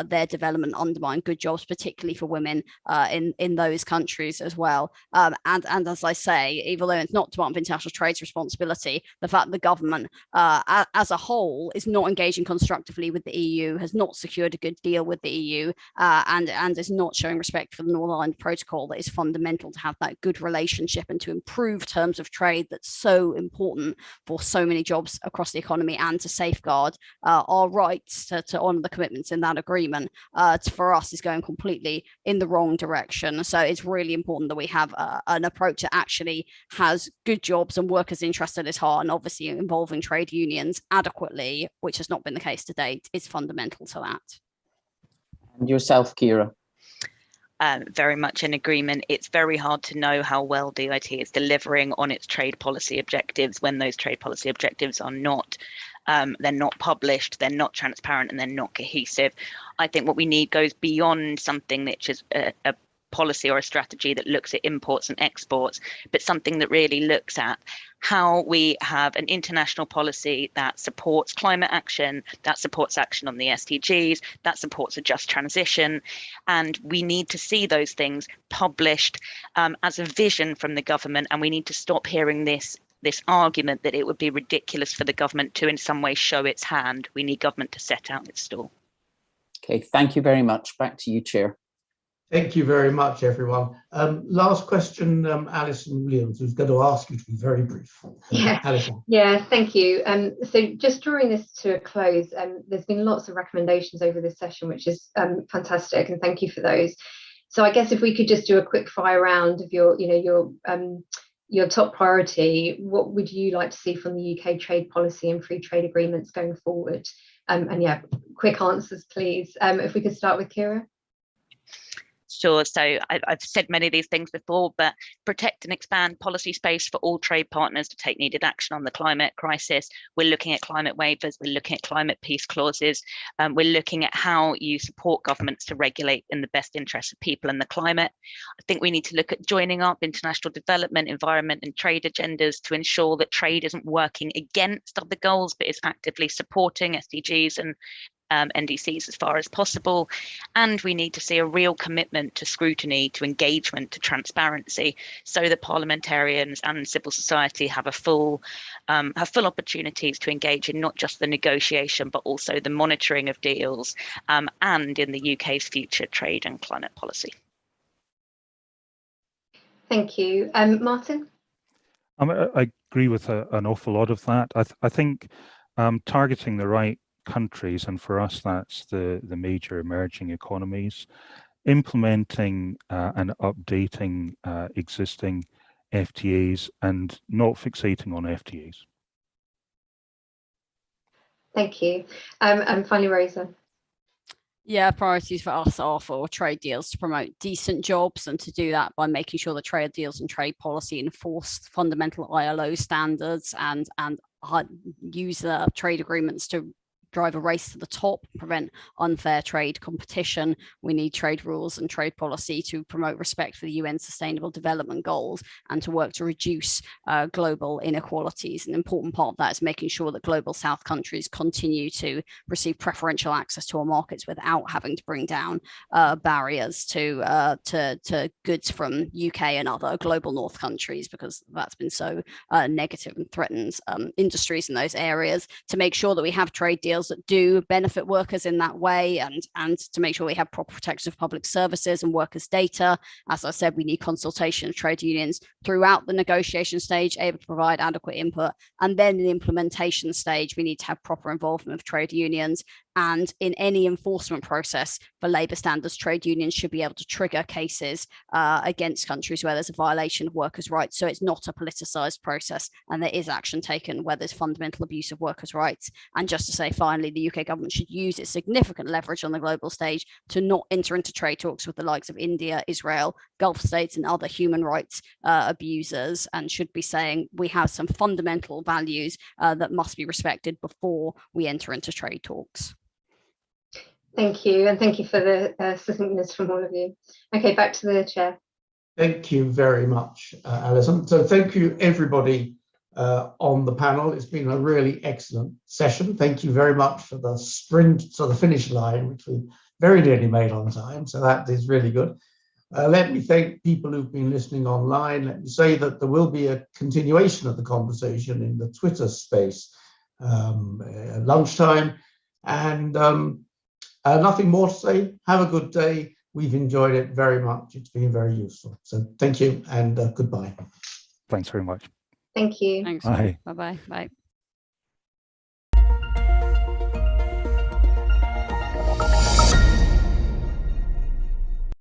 their development, undermine good jobs, particularly for women in those countries as well. And as I say, even though it's not Department of International Trade's responsibility, the fact that the government as a whole is not engaging constructively with the EU, has not secured a good deal with the EU, and is not showing respect for the Northern Ireland Protocol, that is fundamental to have that good relationship and to improve terms of trade that's so important for so many jobs across the economy, and to safeguard our rights to honour the commitments in that agreement, for us is going completely in the wrong direction. So it's really important that we have an approach that actually has good jobs and workers' interests at its heart, and obviously involving trade unions adequately, which has not been the case to date, is fundamental to that. And yourself, Kira? Very much in agreement. It's very hard to know how well DIT is delivering on its trade policy objectives when those trade policy objectives are not they're not published, they're not transparent, and they're not cohesive. I think what we need goes beyond something which is a policy or a strategy that looks at imports and exports, but something that really looks at how we have an international policy that supports climate action, that supports action on the SDGs, that supports a just transition. And we need to see those things published as a vision from the government. And we need to stop hearing this argument that it would be ridiculous for the government to in some way show its hand. We need government to set out its stall. Okay, thank you very much. Back to you, Chair. Thank you very much, everyone. Last question, Alison Williams, who's going to ask you to be very brief. Yeah, Alison. Yeah, thank you. So just drawing this to a close, there's been lots of recommendations over this session, which is fantastic, and thank you for those. So I guess if we could just do a quick fire round of your top priority, what would you like to see from the UK trade policy and free trade agreements going forward? And yeah, quick answers, please. If we could start with Kira. Sure. So I've said many of these things before, but protect and expand policy space for all trade partners to take needed action on the climate crisis. We're looking at climate waivers. We're looking at climate peace clauses. We're looking at how you support governments to regulate in the best interest of people and the climate. I think we need to look at joining up international development, environment and trade agendas to ensure that trade isn't working against other goals, but is actively supporting SDGs and NDCs as far as possible. And we need to see a real commitment to scrutiny, to engagement, to transparency, so that parliamentarians and civil society have full opportunities to engage in not just the negotiation, but also the monitoring of deals and in the UK's future trade and climate policy. Thank you. Martin? I agree with an awful lot of that. I think targeting the right countries, and for us that's the major emerging economies, implementing and updating existing FTAs and not fixating on FTAs. Thank you. And finally, Rosa. Yeah, priorities for us are for trade deals to promote decent jobs, and to do that by making sure that trade deals and trade policy enforce fundamental ILO standards and use the trade agreements to drive a race to the top, prevent unfair trade competition. We need trade rules and trade policy to promote respect for the UN Sustainable Development Goals and to work to reduce global inequalities. An important part of that is making sure that global South countries continue to receive preferential access to our markets without having to bring down barriers to goods from UK and other global North countries, because that's been so negative and threatens industries in those areas. To make sure that we have trade deals that do benefit workers in that way, and to make sure we have proper protection of public services and workers' data. As I said, we need consultation of trade unions throughout the negotiation stage, able to provide adequate input, and then in the implementation stage we need to have proper involvement of trade unions, And in any enforcement process for labour standards, trade unions should be able to trigger cases against countries where there's a violation of workers' rights. So it's not a politicised process, and there is action taken where there's fundamental abuse of workers' rights. And just to say, finally, the UK government should use its significant leverage on the global stage to not enter into trade talks with the likes of India, Israel, Gulf states, and other human rights abusers, and should be saying we have some fundamental values that must be respected before we enter into trade talks. Thank you, and thank you for the succinctness from all of you. Okay, back to the chair. Thank you very much, Alison. So thank you, everybody on the panel. It's been a really excellent session. Thank you very much for the sprint to the finish line, which we very nearly made on time. So that is really good. Let me thank people who've been listening online. Let me say that there will be a continuation of the conversation in the Twitter space at lunchtime. And nothing more to say. Have a good day. We've enjoyed it very much. It's been very useful. So thank you and goodbye. Thanks very much. Thank you. Thanks. Bye. Bye-bye. Bye.